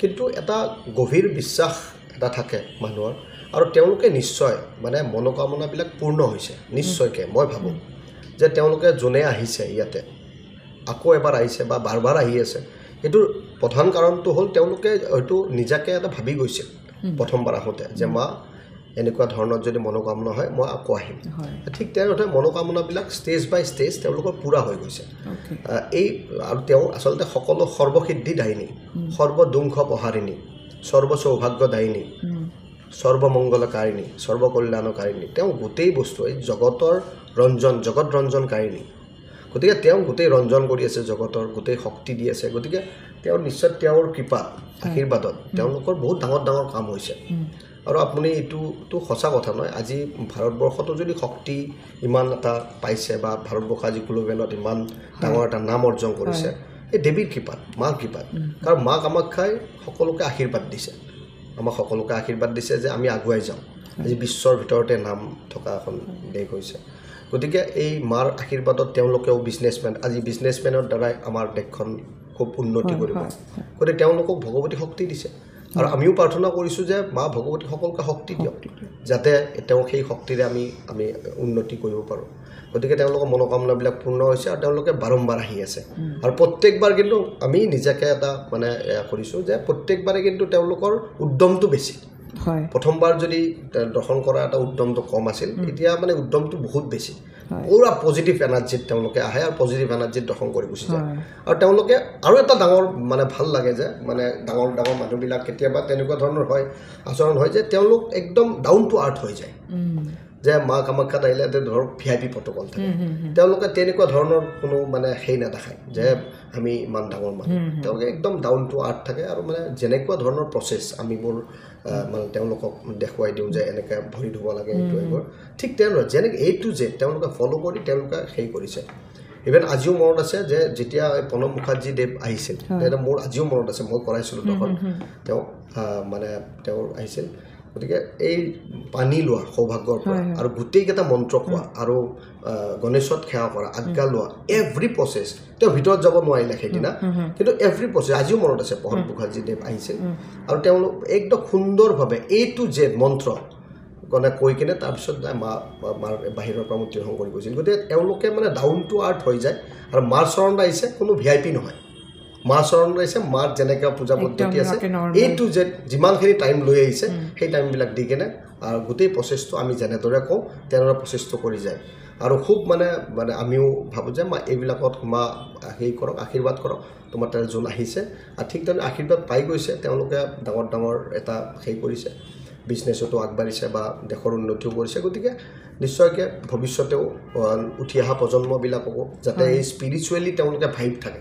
কিন্তু এটা গভীৰ বিশ্বাস এটা থাকে মানুহৰ আৰু তেওঁলোকে নিশ্চয় মানে মনোকামনাবিলাক পূৰ্ণ হৈছে নিশ্চয়কৈ মই ভাবোঁ যে তেওঁলোকে যোনে আহিছে ইয়াতে আকৌ এবাৰ আহিছে বা বাৰ বাৰ আহি আছে এইটোৰ প্ৰধান কাৰণটো হ'ল তেওঁলোকে হয়তো নিজাকৈ এটা ভাবি গৈছিল প্ৰথমবাৰ আহোঁতে যে মা এনেকুৱা ধৰণৰ যদি মনোকামনা হয় মই আকৌ আহিম ঠিক তেনেদৰে মনোকামনাবিলাক ষ্টেজ বাই ষ্টেজ তেওঁলোকৰ পূৰা হৈ গৈছে এই আৰু তেওঁ আচলতে সকলো সৰ্বসিদ্ধিদায়িনী সৰ্বদুংখ প্ৰহাৰিণী সৰ্বসৌভাগ্যদায়িনী সৰ্বমংগলকাৰিণী সৰ্বকল্যাণকাৰিণী তেওঁ গোটেই বস্তু এই জগতৰ জগত ৰঞ্জনকাৰিণী গতিকে তেওঁ গোটেই ৰঞ্জন কৰি আছে জগতৰ গোটেই শক্তি দি আছে গতিকে তেওঁৰ নিশ্চয় তেওঁৰ কৃপাত আশীৰ্বাদত তেওঁলোকৰ বহুত ডাঙৰ ডাঙৰ কাম হৈছে আৰু আপুনি এইটোতো সঁচা কথা নহয় আজি ভাৰতবৰ্ষতো যদি শক্তি ইমান এটা পাইছে বা ভাৰতবৰ্ষ আজি গ্ল'বেলত ইমান ডাঙৰ এটা নাম অৰ্জন কৰিছে এই দেৱীৰ কৃপাত মাৰ কৃপাত কাৰণ মা কামাখ্যাই সকলোকে আশীৰ্বাদ দিছে আমাক সকলোকে আশীৰ্বাদ দিছে যে আমি আগুৱাই যাওঁ আজি বিশ্বৰ ভিতৰতে নাম থকা এখন দেশ হৈছে গতিকে এই মাৰ আশীৰ্বাদত তেওঁলোকেও বিজনেছমেন আজি বিজনেছমেনৰ দ্বাৰাই আমাৰ দেশখন খুব উন্নতি কৰিব গতিকে তেওঁলোকক ভগৱতী শক্তি দিছে আৰু আমিও প্ৰাৰ্থনা কৰিছোঁ যে মা ভগৱতী সকলোকে শক্তি দিয়ক যাতে তেওঁ সেই শক্তিৰে আমি উন্নতি কৰিব পাৰোঁ গতিকে তেওঁলোকৰ মনোকামনাবিলাক পূৰ্ণ হৈছে আৰু তেওঁলোকে বাৰম্বাৰ আহি আছে আৰু প্ৰত্যেকবাৰ কিন্তু আমি নিজাকৈ এটা মানে কৰিছোঁ যে প্ৰত্যেকবাৰে কিন্তু তেওঁলোকৰ উদ্যমটো বেছি প্ৰথমবাৰ যদি দৰ্শন কৰা এটা উদ্যমটো কম আছিল এতিয়া মানে উদ্যমটো বহুত বেছি পুৰা পজিটিভ এনাৰ্জিত তেওঁলোকে আহে আৰু পজিটিভ এনাৰ্জিত দৰ্শন কৰি গুচি যায় আৰু তেওঁলোকে আৰু এটা ডাঙৰ মানে ভাল লাগে যে মানে ডাঙৰ ডাঙৰ মানুহবিলাক কেতিয়াবা তেনেকুৱা ধৰণৰ হয় আচৰণ হয় যে তেওঁলোক একদম ডাউন টু আৰ্থ হৈ যায় যে মা কামাখ্যাত আহিলে ধৰক VIP প্ৰট'কল থাকে তেওঁলোকে তেনেকুৱা ধৰণৰ কোনো মানে সেই নেদেখায় যে আমি ইমান ডাঙৰ মানুহ তেওঁলোকে একদম ডাউন টু আৰ্থ থাকে আৰু মানে যেনেকুৱা ধৰণৰ প্ৰচেছ আমিবোৰ মানে তেওঁলোকক দেখুৱাই দিওঁ যে এনেকৈ ভৰি ধুব লাগে এইটো এইবোৰ ঠিক তেনেদৰে যেনেকৈ A to Z তেওঁলোকে ফ'ল' কৰি তেওঁলোকে সেই কৰিছে ইভেন আজিও মনত আছে যে যেতিয়া প্ৰণৱ মুখাৰ্জী দেৱ আহিছিল তেতিয়া মোৰ আজিও মনত আছে মই কৰাইছিলোঁ তখন তেওঁ মানে তেওঁৰ আহিছিল গতিকে এই পানী লোৱা সৌভাগ্যৰ পৰা আৰু গোটেইকেইটা মন্ত্ৰ কোৱা আৰু গণেশত সেৱা কৰা আজ্ঞা লোৱা এভৰি প্ৰচেছ তেওঁ ভিতৰত যাব নোৱাৰিলে সেইদিনা কিন্তু এভৰি প্ৰচেছ আজিও মনত আছে প্ৰণৱ মুখাৰ্জী দেৱ আহিছিল আৰু তেওঁলোক একদম সুন্দৰভাৱে A to Z মন্ত্ৰ গণে কৈ কিনে তাৰপিছত মাৰ বাহিৰৰ পৰা মূৰ্তিখন কৰি গৈছিল গতিকে তেওঁলোকে মানে ডাউন টু আৰ্থ হৈ যায় আৰু মাৰ চৰণত আহিছে কোনো VIP নহয় মাৰ চৰণত আহিছে মাৰ যেনেকৈ পূজা পদ্ধতি আছে A to Z যিমানখিনি টাইম লৈ আহিছে সেই টাইমবিলাক দি কিনে আৰু গোটেই প্ৰচেছটো আমি যেনেদৰে কওঁ তেনেদৰে প্ৰচেছটো কৰি যায় আৰু খুব মানে আমিও ভাবোঁ যে এইবিলাকত হেৰি কৰক আশীৰ্বাদ কৰক তোমাৰ তাৰ যোন আহিছে আৰু ঠিক তেনে আশীৰ্বাদ পাই গৈছে তেওঁলোকে ডাঙৰ এটা হেৰি কৰিছে বিজনেছতো আগবাঢ়িছে বা দেশৰ উন্নতিও কৰিছে গতিকে নিশ্চয়কৈ ভৱিষ্যতেও উঠি অহা প্ৰজন্মবিলাককো যাতে এই স্পিৰিচুৱেলি তেওঁলোকে ভাইব থাকে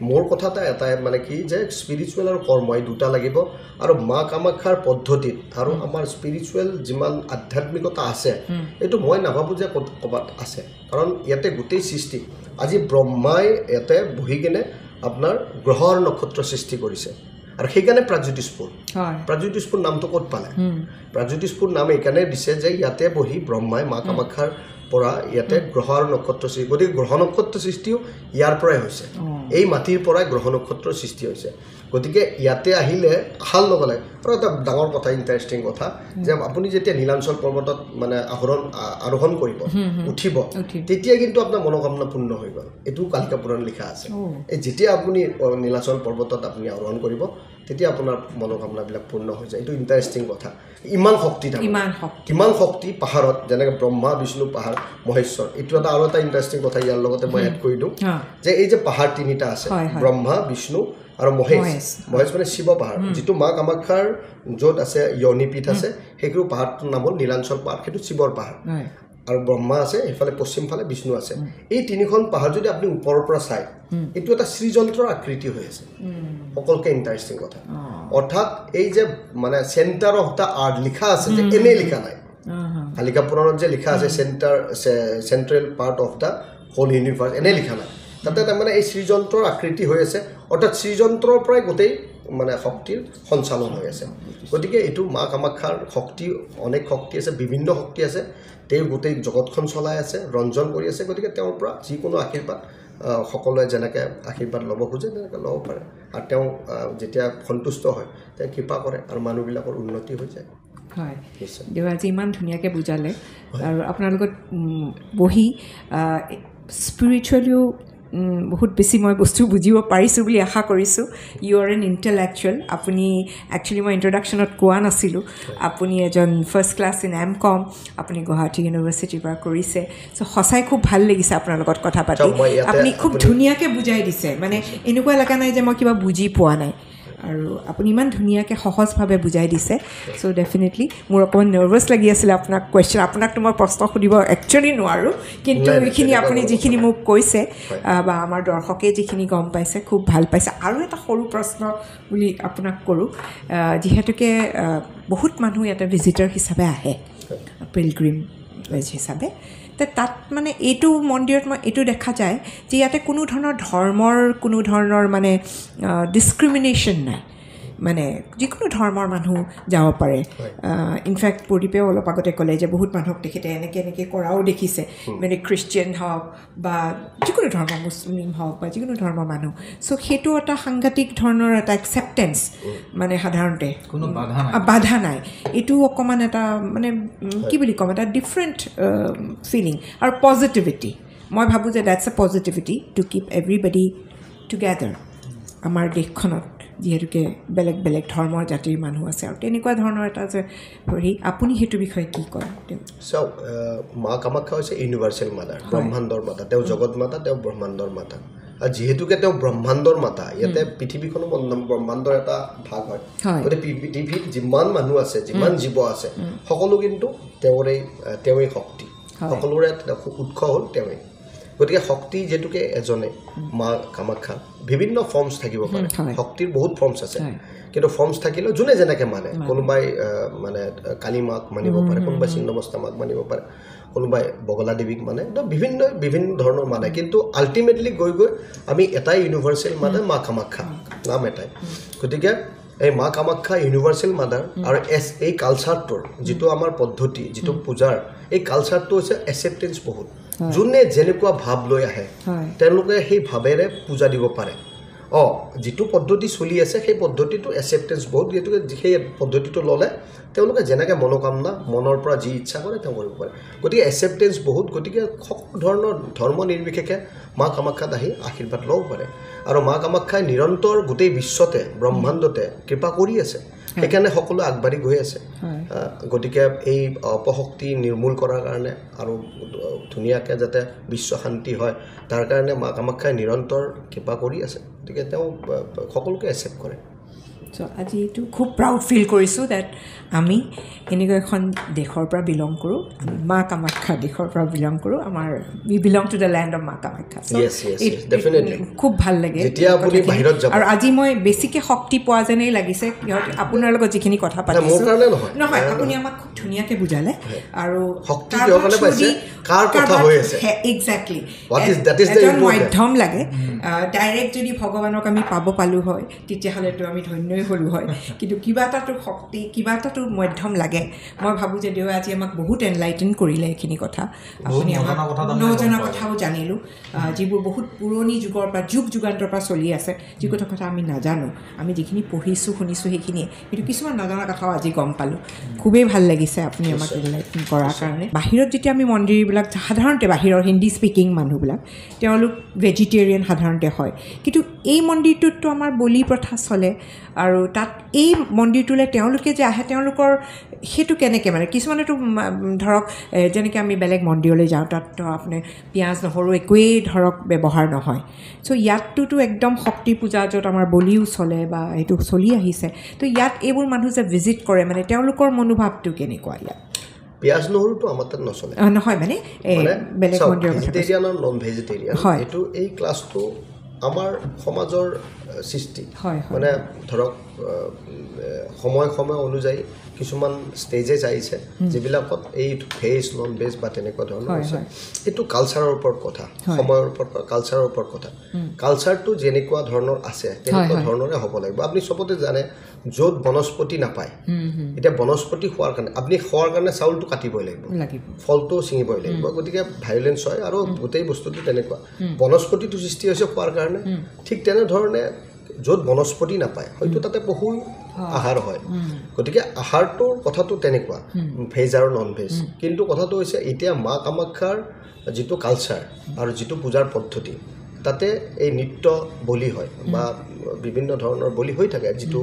মোৰ কথা এটাই মানে কি যে স্পিৰিচুৱেল আৰু কৰ্ম এই দুটা লাগিব আৰু মা কামাখ্যাৰ পদ্ধতিত আৰু আমাৰ স্পিৰিচুৱেল যিমান আধ্যাত্মিকতা আছে এইটো মই নাভাবোঁ যে ক'ৰবাত আছে কাৰণ ইয়াতে গোটেই সৃষ্টি আজি ব্ৰহ্মাই ইয়াতে বহি কিনে আপোনাৰ গ্ৰহ আৰু নক্ষত্ৰ সৃষ্টি কৰিছে আৰু সেইকাৰণে প্ৰাগজ্যোতিষপুৰ নামটো ক'ত পালে প্ৰাগজ্যোতিষপুৰ নাম এইকাৰণে দিছে যে ইয়াতে বহি ব্ৰহ্মাই মা কামাখ্যাৰ পৰা ইয়াতে গ্ৰহ আৰু নক্ষত্ৰ সৃষ্টি গতিকে গ্ৰহ নক্ষত্ৰ সৃষ্টিও ইয়াৰ পৰাই হৈছে এই মাটিৰ পৰাই গ্ৰহ নক্ষত্ৰৰ সৃষ্টি হৈছে গতিকে ইয়াতে আহিলে আহাৰ লগে লগে আৰু এটা ডাঙৰ কথা ইণ্টাৰেষ্টিং কথা যে আপুনি যেতিয়া নীলাঞ্চল পৰ্বতত মানে আৰোহণ কৰিব উঠিব তেতিয়া কিন্তু আপোনাৰ মনোকামনা পূৰ্ণ হৈ গ'ল এইটো কালিকা পুৰাণ লিখা আছে এই যেতিয়া আপুনি নীলাচল পৰ্বতত আপুনি আৰোহণ কৰিব তেতিয়া আপোনাৰ মনোকামনাবিলাক পূৰ্ণ হৈ যায় এইটো ইণ্টাৰেষ্টিং কথা ইমান শক্তি থাকে কিমান শক্তি পাহাৰত যেনেকৈ ব্ৰহ্মা বিষ্ণু পাহাৰ মহেশ্বৰ এইটো এটা আৰু এটা ইণ্টাৰেষ্টিং কথা ইয়াৰ লগতে মই এড কৰি দিওঁ যে এই যে পাহাৰ তিনিটা আছে ব্ৰহ্মা বিষ্ণু আৰু মহেশ মানে শিৱ পাহাৰ যিটো মা কামাখ্যাৰ য'ত আছে য়নিপীঠ আছে সেইটো পাহাৰটোৰ নাম হ'ল নীলাঞ্চল পাহাৰ সেইটো শিৱৰ পাহাৰ আৰু ব্ৰহ্মা আছে সেইফালে পশ্চিম ফালে বিষ্ণু আছে এই তিনিখন পাহাৰ যদি আপুনি ওপৰৰ পৰা চাই এইটো এটা শ্ৰীযন্ত্ৰৰ আকৃতি হৈ আছে সকলোকে ইণ্টাৰেষ্টিং কথা অৰ্থাৎ এই যে মানে চেণ্টাৰ অফ দ্য আৰ্ট লিখা আছে যে এনেই লিখা নাই কালিকা পুৰাণত যে লিখা আছে central part of the whole universe এনেই লিখা নাই তাতে তাৰমানে এই শ্ৰীযন্ত্ৰৰ আকৃতি হৈ আছে অৰ্থাৎ শ্ৰীযন্ত্ৰৰ পৰাই গোটেই মানে শক্তিৰ সঞ্চালন হৈ আছে গতিকে এইটো মা কামাখ্যাৰ শক্তি অনেক শক্তি আছে বিভিন্ন শক্তি আছে তেওঁ গোটেই জগতখন চলাই আছে ৰঞ্জন কৰি আছে গতিকে তেওঁৰ পৰা যিকোনো আশীৰ্বাদ সকলোৱে যেনেকৈ আশীৰ্বাদ ল'ব খোজে তেনেকৈ ল'ব পাৰে আৰু তেওঁ যেতিয়া সন্তুষ্ট হয় তেওঁ কৃপা কৰে আৰু মানুহবিলাকৰ উন্নতি হৈ যায় হয় দেৱাজী ইমান ধুনীয়াকৈ বুজালে আৰু আপোনাৰ লগত বহি স্পিৰিচুৱেলিও বহুত বেছি মই বস্তু বুজিব পাৰিছোঁ বুলি আশা কৰিছোঁ ইউ আৰ এন ইণ্টেলেকচুৱেল আপুনি একচুৱেলি মই ইণ্ট্ৰডাকশ্যনত কোৱা নাছিলোঁ আপুনি এজন ফাৰ্ষ্ট ক্লাছ ইন M.Com আপুনি গুৱাহাটী ইউনিভাৰ্চিটিৰ পৰা কৰিছে চ' সঁচাই খুব ভাল লাগিছে আপোনাৰ লগত কথা পাতি আপুনি খুব ধুনীয়াকৈ বুজাই দিছে মানে এনেকুৱা লগা নাই যে মই কিবা বুজি পোৱা নাই আৰু আপুনি ইমান ধুনীয়াকৈ সহজভাৱে বুজাই দিছে চ' ডেফিনেটলি মোৰ অকণমান নাৰ্ভাছ লাগি আছিলে আপোনাকতো মই প্ৰশ্ন সুধিব একচুৱেলি নোৱাৰোঁ কিন্তু এইখিনি আপুনি যিখিনি মোক কৈছে বা আমাৰ দৰ্শকে যিখিনি গম পাইছে খুব ভাল পাইছে আৰু এটা সৰু প্ৰশ্ন বুলি আপোনাক কৰোঁ যিহেতুকে বহুত মানুহ ইয়াতে ভিজিটৰ হিচাপে আহে পিলগ্ৰিম হিচাপে তাত মানে এইটো মন্দিৰত মই এইটো দেখা যায় যে ইয়াতে কোনো ধৰণৰ মানে ডিছক্ৰিমিনেশ্যন নাই মানে যিকোনো ধৰ্মৰ মানুহ যাব পাৰে ইনফেক্ট প্ৰদীপেও অলপ আগতে ক'লে যে বহুত মানুহক তেখেতে এনেকৈ কৰাও দেখিছে মানে খ্ৰীষ্টিয়ান হওক বা যিকোনো ধৰ্মৰ মুছলিম হওক বা যিকোনো ধৰ্মৰ মানুহ চ' সেইটো এটা সাংঘাতিক ধৰণৰ এটা একচেপ্টেঞ্চ মানে সাধাৰণতে কোনো বাধা নাই এইটো অকণমান এটা মানে কি বুলি ক'ম এটা ডিফাৰেণ্ট ফিলিং আৰু পজিটিভিটি মই ভাবোঁ যে that's A positivity to keep everybody together আমাৰ দেশখনত যিহেতুকে বেলেগ বেলেগ ধৰ্মৰ জাতিৰ মানুহ আছে আৰু তেনেকুৱা ধৰণৰ এটা যে হেৰি আপুনি সেইটো বিষয়ে কি কয় চাওক মা কামাখ্যা হৈছে ইউনিভাৰ্চেল মাতাৰ ব্ৰহ্মাণ্ডৰ মাতা তেওঁ জগত মাতা তেওঁ ব্ৰহ্মাণ্ডৰ মাতা আৰু যিহেতুকে তেওঁ ব্ৰহ্মাণ্ডৰ মাতা ইয়াতে পৃথিৱীখনো ব্ৰহ্মাণ্ডৰ এটা ভাগ হয় গতিকে পৃথিৱীত যিমান মানুহ আছে যিমান জীৱ আছে সকলো কিন্তু তেওঁৱেই শক্তি সকলোৰে উৎস হ'ল তেওঁৱেই গতিকে শক্তি যেটোকে এজনে মা কামাখ্যা বিভিন্ন ফৰ্মছ থাকিব পাৰে শক্তিৰ বহুত ফৰ্মছ আছে কিন্তু ফৰ্মছ থাকিলেও যোনে যেনেকে মানে কোনোবাই মানে কালী মাক মানিব পাৰে কোনোবাই ছিন্নমস্তা মাক মানিব পাৰে কোনোবাই বগলা দেৱীক মানে বিভিন্ন ধৰণৰ মানে কিন্তু আল্টিমেটলি গৈ আমি এটাই ইউনিভাৰ্চেল মানে মা কামাখ্যা নাম এটাই গতিকে এই মা কামাখ্যা ইউনিভাৰ্চেল মাদাৰ আৰু এই কালচাৰটোৰ যিটো আমাৰ পদ্ধতি যিটো পূজাৰ এই কালচাৰটো হৈছে এক্সেপ্টেঞ্চ বহুত যোনে যেনেকুৱা ভাৱ লৈ আহে তেওঁলোকে সেই ভাৱেৰে পূজা দিব পাৰে যিটো পদ্ধতি চলি আছে সেই পদ্ধতিটো এক্সেপ্টেঞ্চ বহুত যেতুকে সেই পদ্ধতিটো ল'লে তেওঁলোকে যেনেকৈ মনোকামনা মনৰ পৰা যি ইচ্ছা কৰে তেওঁ কৰিব পাৰে গতিকে এক্সেপ্টেঞ্চ বহুত গতিকে সকলো ধৰণৰ ধৰ্ম নিৰ্বিশেষে মা কামাখ্যাত আহি আশীৰ্বাদ ল'ব পাৰে আৰু মা কামাখ্যাই নিৰন্তৰ গোটেই বিশ্বতে ব্ৰহ্মাণ্ডতে কৃপা কৰি আছে সেইকাৰণে সকলো আগবাঢ়ি গৈ আছে গতিকে এই অপশক্তি নিৰ্মূল কৰাৰ কাৰণে আৰু ধুনীয়াকৈ যাতে বিশ্ব শান্তি হয় তাৰ কাৰণে মা কামাখ্যাই নিৰন্তৰ কৃপা কৰি আছে গতিকে তেওঁ সকলোকে একচেপ্ট কৰে চ' আজি এইটো খুব প্ৰাউড ফিল কৰিছোঁ ডেট আমি এনেকুৱা এখন দেশৰ পৰা বিলং কৰোঁ মা কামাখ্যা দেশৰ পৰা বিলং কৰোঁ আমাৰ we belong to the land of Maa Kamakhya খুব ভাল লাগে আৰু আজি মই বেছিকৈ শক্তি পোৱা যেনেই লাগিছে সিহঁত আপোনাৰ লগত যিখিনি কথা পাতিছোঁ নহয় আপুনি আমাক খুব ধুনীয়াকৈ বুজালে আৰু এক্সেক্টলি এজন মাধ্যম লাগে ডাইৰেক্ট যদি ভগৱানক আমি পাব পালোঁ হয় তেতিয়াহ'লেতো আমি ধন্যই হ'লোঁ হয় কিন্তু কিবা এটাতো শক্তি কিবা এটাতো মাধ্যম লাগে মই ভাবোঁ যে দেৱে আজি আমাক বহুত এনলাইটেন কৰিলে এইখিনি কথা আপুনি আমাক নজনা কথাও জানিলোঁ যিবোৰ বহুত পুৰণি যুগৰ পৰা যুগান্তৰ পৰা চলি আছে যি কথা আমি নাজানো আমি যিখিনি পঢ়িছোঁ শুনিছোঁ সেইখিনিয়ে কিন্তু কিছুমান নজনা কথাও আজি গম পালোঁ খুবেই ভাল লাগিছে আপুনি আমাক এনলাইটেন কৰাৰ কাৰণে বাহিৰত যেতিয়া আমি মন্দিৰবিলাক সাধাৰণতে বাহিৰৰ হিন্দী স্পিকিং মানুহবিলাক তেওঁলোক ভেজিটেৰিয়ান সাধাৰণতে হয় কিন্তু এই মন্দিৰটোততো আমাৰ বলি প্ৰথা চলে আৰু তাত এই মন্দিৰটোলৈ তেওঁলোকে যে আহে তেওঁলোকৰ সেইটো কেনেকৈ মানে কিছুমানেতো ধৰক যেনেকৈ আমি বেলেগ মন্দিৰলৈ যাওঁ তাততো আপুনি পিঁয়াজ নহৰু একোৱেই ধৰক ব্যৱহাৰ নহয় চ' ইয়াতটোতো একদম শক্তি পূজা য'ত আমাৰ বলিও চলে বা এইটো চলি আহিছে তো ইয়াত এইবোৰ মানুহ যে ভিজিট কৰে মানে তেওঁলোকৰ মনোভাৱটো কেনেকুৱা ইয়াত পিঁয়াজ নহৰুটো আমাৰ তাত নচলে নহয় মানে বেলেগ মন্দিৰৰ ভেজিটেৰিয়ান আৰু নন ভেজিটেৰিয়ান এইটো এই ক্লাছটো আমাৰ সমাজৰ সৃষ্টি মানে ধৰক সময় অনুযায়ী কিছুমান ষ্টেজেছ আহিছে যিবিলাকত এই ভেজ নন ভেজ বা তেনেকুৱা ধৰণৰ হৈছে এইটো কালচাৰৰ ওপৰত কথা সময়ৰ ওপৰত কালচাৰৰ ওপৰত কথা কালচাৰটো যেনেকুৱা ধৰণৰ আছে তেনেকুৱা ধৰণৰে হ'ব লাগিব আপুনি চবতে জানে য'ত বনস্পতি নাপায় এতিয়া বনস্পতি খোৱাৰ কাৰণে আপুনি খোৱাৰ কাৰণে চাউলটো কাটিবই লাগিব ফলটো ছিঙিবই লাগিব গতিকে ভায়োলেঞ্চ হয় আৰু গোটেই বস্তুটো তেনেকুৱা বনস্পতিটো সৃষ্টি হৈছে খোৱাৰ কাৰণে ঠিক তেনেধৰণে য'ত বনস্পতি নাপায় হয়তো তাতে পশু আহাৰ হয় গতিকে আহাৰটোৰ কথাটো তেনেকুৱা ভেজ আৰু নন ভেজ কিন্তু কথাটো হৈছে এতিয়া মা কামাখ্যাৰ যিটো কালচাৰ আৰু যিটো পূজাৰ পদ্ধতি তাতে এই নৃত্য বলি হয় বা বিভিন্ন ধৰণৰ বলি হৈ থাকে যিটো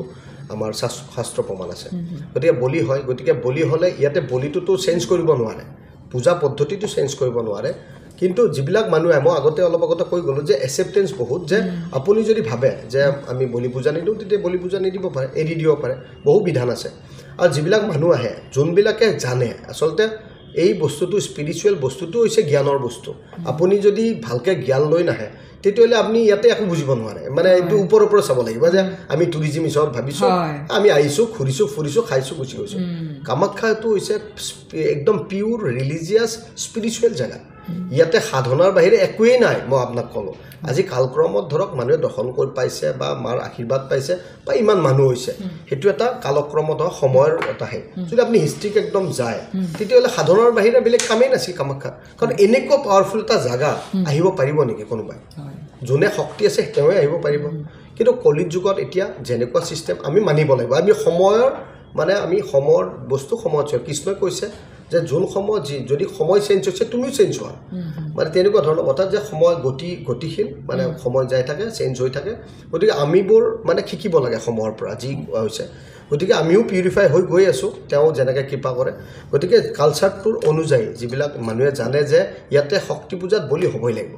আমাৰ শাস্ত্ৰ প্ৰমাণ আছে গতিকে বলি হয় গতিকে বলি হ'লে ইয়াতে বলিটোতো চেঞ্জ কৰিব নোৱাৰে পূজা পদ্ধতিটো চেঞ্জ কৰিব নোৱাৰে কিন্তু যিবিলাক মানুহে মই আগতে অলপ আগতে কৈ গ'লোঁ যে একচেপ্টেঞ্চ বহুত যে আপুনি যদি ভাবে যে আমি বলি পূজা নিদিওঁ তেতিয়া বলি পূজা নিদিব পাৰে এৰি দিব পাৰে বহু বিধান আছে আৰু যিবিলাক মানুহ আহে যোনবিলাকে জানে আচলতে এই বস্তুটো স্পিৰিচুৱেল বস্তুটো হৈছে জ্ঞানৰ বস্তু আপুনি যদি ভালকৈ জ্ঞান লৈ নাহে তেতিয়াহ'লে আপুনি ইয়াতে একো বুজিব নোৱাৰে মানে এইটো ওপৰৰ পৰা চাব লাগিব যে আমি টুৰিজিম হিচাপত ভাবিছোঁ আমি আহিছোঁ ঘূৰিছোঁ ফুৰিছোঁ খাইছোঁ গুচি গৈছোঁ কামাখ্যাটো হৈছে একদম পিয়ৰ ৰিলিজিয়াছ স্পিৰিচুৱেল জেগা ইয়াতে সাধনাৰ বাহিৰে একোৱেই নাই মই আপোনাক ক'লোঁ আজি কালক্ৰমত ধৰক মানুহে দৰ্শন কৰি পাইছে বা মাৰ আশীৰ্বাদ পাইছে বা ইমান মানুহ হৈছে সেইটো এটা কালক্ৰমত সময়ৰ এটাহে যদি আপুনি হিষ্ট্ৰীক একদম যায় তেতিয়াহ'লে সাধনাৰ বাহিৰে বেলেগ কামেই নাছিল কামাখ্যা কাৰণ এনেকুৱা পাৱাৰফুল এটা জাগা আহিব পাৰিব নেকি কোনোবাই যোনে শক্তি আছে তেওঁৱে আহিব পাৰিব কিন্তু কলিত যুগত এতিয়া যেনেকুৱা ছিষ্টেম আমি মানিব লাগিব আমি সময়ৰ বস্তু সময়ত কৃষ্ণই কৈছে যে যোন সময় যদি সময় চেঞ্জ হৈছে তুমিও চেঞ্জ হোৱা মানে তেনেকুৱা ধৰণৰ কথা যে সময় গতিশীল মানে সময় যাই থাকে চেঞ্জ হৈ থাকে গতিকে আমিবোৰ মানে শিকিব লাগে সময়ৰ পৰা যি হৈছে গতিকে আমিও পিউৰিফাই হৈ গৈ আছোঁ তেওঁ যেনেকৈ কৃপা কৰে গতিকে কালচাৰটোৰ অনুযায়ী যিবিলাক মানুহে জানে যে ইয়াতে শক্তি পূজাত বলি হ'বই লাগিব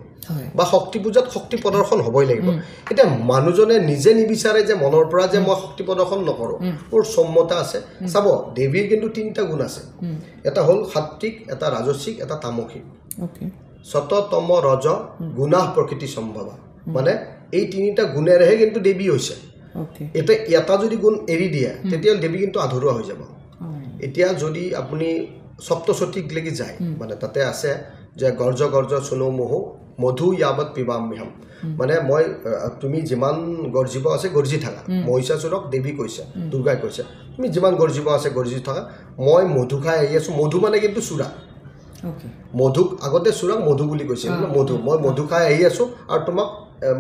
বা শক্তি পূজাত শক্তি প্ৰদৰ্শন হ'বই লাগিব এতিয়া মানুহজনে নিজে নিবিচাৰে যে মনৰ পৰা যে মই শক্তি প্ৰদৰ্শন নকৰোঁ মোৰ সম্মতা আছে চাব দেৱীৰ কিন্তু 3টা গুণ আছে এটা হ'ল সাত্বিক এটা ৰাজসিক এটা তামসিক শততম ৰজ গুণাহ প্ৰকৃতি সম্ভৱা মানে এই তিনিটা গুণেৰেহে কিন্তু দেৱী হৈছে এতিয়া এটা যদি গুণ এৰি দিয়ে তেতিয়া দেৱী কিন্তু আধৰুৱা হৈ যাব এতিয়া যদি আপুনি সপ্তশতীক লাগি যায় মানে তাতে আছে যে গৰ্জ গৰ্জ সুনো মোহো মধু ইয়াবত পিবাম্যহম মানে মই তুমি যিমান গৰ্জিব আছে গৰ্জি থাকা মহিষাসুৰক দেৱী কৈছে দুৰ্গাই কৈছে তুমি যিমান গৰ্জিব আছে গৰ্জি থাকা মই মধু খাই আহি আছোঁ মধু মানে কিন্তু চূড়া মধুক আগতে চূড়াক মধু বুলি কৈছিল মধু মই মধু খাই আহি আছোঁ আৰু তোমাক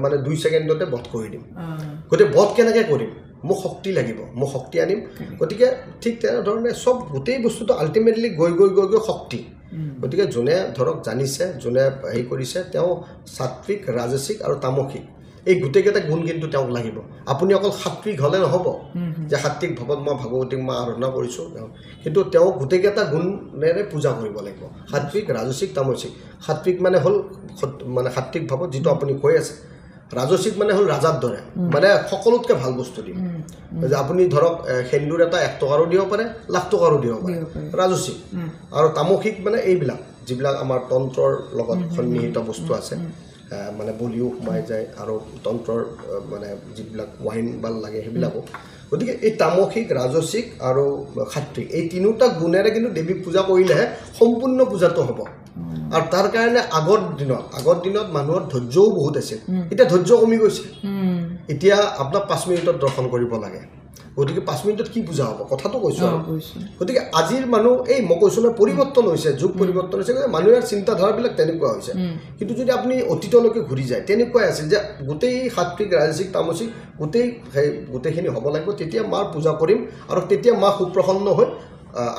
মানে 2 ছেকেণ্ডতে বধ কৰি দিম গতিকে বধ কেনেকৈ কৰিম মোক শক্তি লাগিব মোক শক্তি আনিম গতিকে ঠিক তেনেধৰণে চব গোটেই বস্তুটো আল্টিমেটলি গৈ গৈ গৈ গৈ শক্তি গতিকে যোনে ধৰক জানিছে যোনে হেৰি কৰিছে তেওঁ সাত্বিক ৰাজসিক আৰু তামসিক এই গোটেইকেইটা গুণ কিন্তু তেওঁক লাগিব আপুনি অকল সাত্বিক হ'লে নহ'ব যে সাত্বিক ভাৱত মই ভগৱতীক মই আৰাধনা কৰিছোঁ কিন্তু তেওঁ গোটেইকেইটা গুণেৰে পূজা কৰিব লাগিব সাত্বিক ৰাজসিক তামসিক সাত্বিক মানে হ'ল মানে সাত্বিক ভাৱত যিটো আপুনি কৈ আছে ৰাজসিক মানে হ'ল ৰাজাৰ দৰে মানে সকলোতকৈ ভাল বস্তু দিম যে আপুনি ধৰক সেন্দুৰ এটা 1 টকাৰো দিব পাৰে লাখ টকাৰো দিব পাৰে ৰাজসিক আৰু তামসিক মানে এইবিলাক যিবিলাক আমাৰ তন্ত্ৰৰ লগত সন্নিহিত বস্তু আছে মানে বলিও সোমাই যায় আৰু তন্ত্ৰৰ মানে যিবিলাক ৱাইন বাল লাগে সেইবিলাকো গতিকে এই তামসিক ৰাজসিক আৰু সাত্বিক এই তিনিটা গুণেৰে কিন্তু দেৱীক পূজা কৰিলেহে সম্পূৰ্ণ পূজাটো হ'ব আৰু তাৰ কাৰণে আগৰ দিনত মানুহৰ ধৈৰ্যও বহুত আছিল এতিয়া ধৈৰ্য কমি গৈছে এতিয়া আপোনাক 5 মিনিটত দৰ্শন কৰিব লাগে গতিকে 5 মিনিটত কি পূজা হ'ব কথাটো কৈছোঁ গতিকে আজিৰ মানুহ এই মই কৈছোঁ ন পৰিৱৰ্তন হৈছে যুগ পৰিৱৰ্তন হৈছে মানুহৰ চিন্তাধাৰাবিলাক তেনেকুৱা হৈছে কিন্তু যদি আপুনি অতীতলৈকে ঘূৰি যায় তেনেকুৱাই আছিল যে গোটেই সাত্বিক ৰাজসিক তামসিক গোটেইখিনি হ'ব লাগিব তেতিয়া মাৰ পূজা কৰিম আৰু তেতিয়া মা সুপ্ৰসন্ন হৈ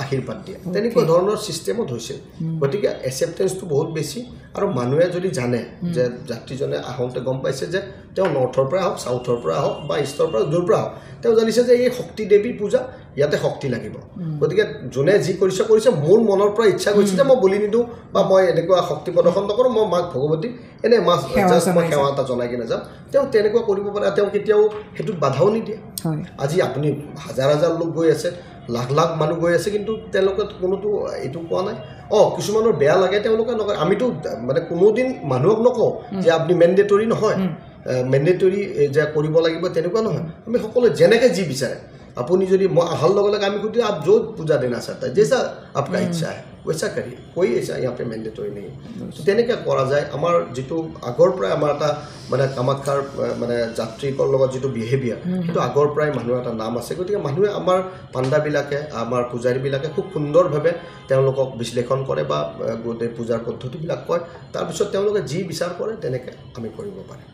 আশীৰ্বাদ দিয়ে তেনেকুৱা ধৰণৰ চিষ্টেমত হৈছিল গতিকে এক্সেপ্টেঞ্চটো বহুত বেছি আৰু মানুহে যদি জানে যে যাত্ৰীজনে আহোঁতে গম পাইছে যে তেওঁ নৰ্থৰ পৰা আহক চাউথৰ পৰা আহক বা ইষ্টৰ পৰা য'ৰ পৰা আহক তেওঁ জানিছে যে এই শক্তি দেৱীৰ পূজা ইয়াতে শক্তি লাগিব গতিকে যোনে যি কৰিছে মোৰ মনৰ পৰা ইচ্ছা কৰিছে যে মই বলি নিদিওঁ বা মই এনেকুৱা শক্তি প্ৰদৰ্শন নকৰোঁ মই মাক ভগৱতী এনেই মই সেৱা এটা জনাই কিনে যাম তেওঁ তেনেকুৱা কৰিব পাৰে তেওঁ কেতিয়াও সেইটোত বাধাও নিদিয়ে আজি আপুনি হাজাৰ লোক গৈ আছে লাখ মানুহ গৈ আছে কিন্তু তেওঁলোকে কোনোতো এইটো কোৱা নাই কিছুমানৰ বেয়া লাগে তেওঁলোকে নকয় আমিতো মানে কোনোদিন মানুহক নকওঁ যে আপুনি মেণ্ডেটৰী নহয় মেণ্ডেটৰী যে কৰিব লাগিব তেনেকুৱা নহয় আমি সকলোৱে যেনেকৈ যি বিচাৰে আপুনি যদি মই অহাৰ লগে লগে আমি সুধিলে आप जो पूजा देना चाहता है जैसा आपका इच्छा है वैसा करिए कोई ऐसा यहाँ पे मैंडेटरी नहीं তেনেকৈ কৰা যায় আমাৰ যিটো আগৰ পৰাই আমাৰ এটা মানে কামাখ্যাৰ মানে যাত্ৰীকৰ লগত যিটো বিহেভিয়াৰ সেইটো আগৰ পৰাই মানুহৰ এটা নাম আছে গতিকে মানুহে আমাৰ পাণ্ডাবিলাকে আমাৰ পূজাৰীবিলাকে খুব সুন্দৰভাৱে তেওঁলোকক বিশ্লেষণ কৰে বা গোটেই পূজাৰ পদ্ধতিবিলাক কয় তাৰপিছত তেওঁলোকে যি বিচাৰ কৰে তেনেকৈ আমি কৰিব পাৰিম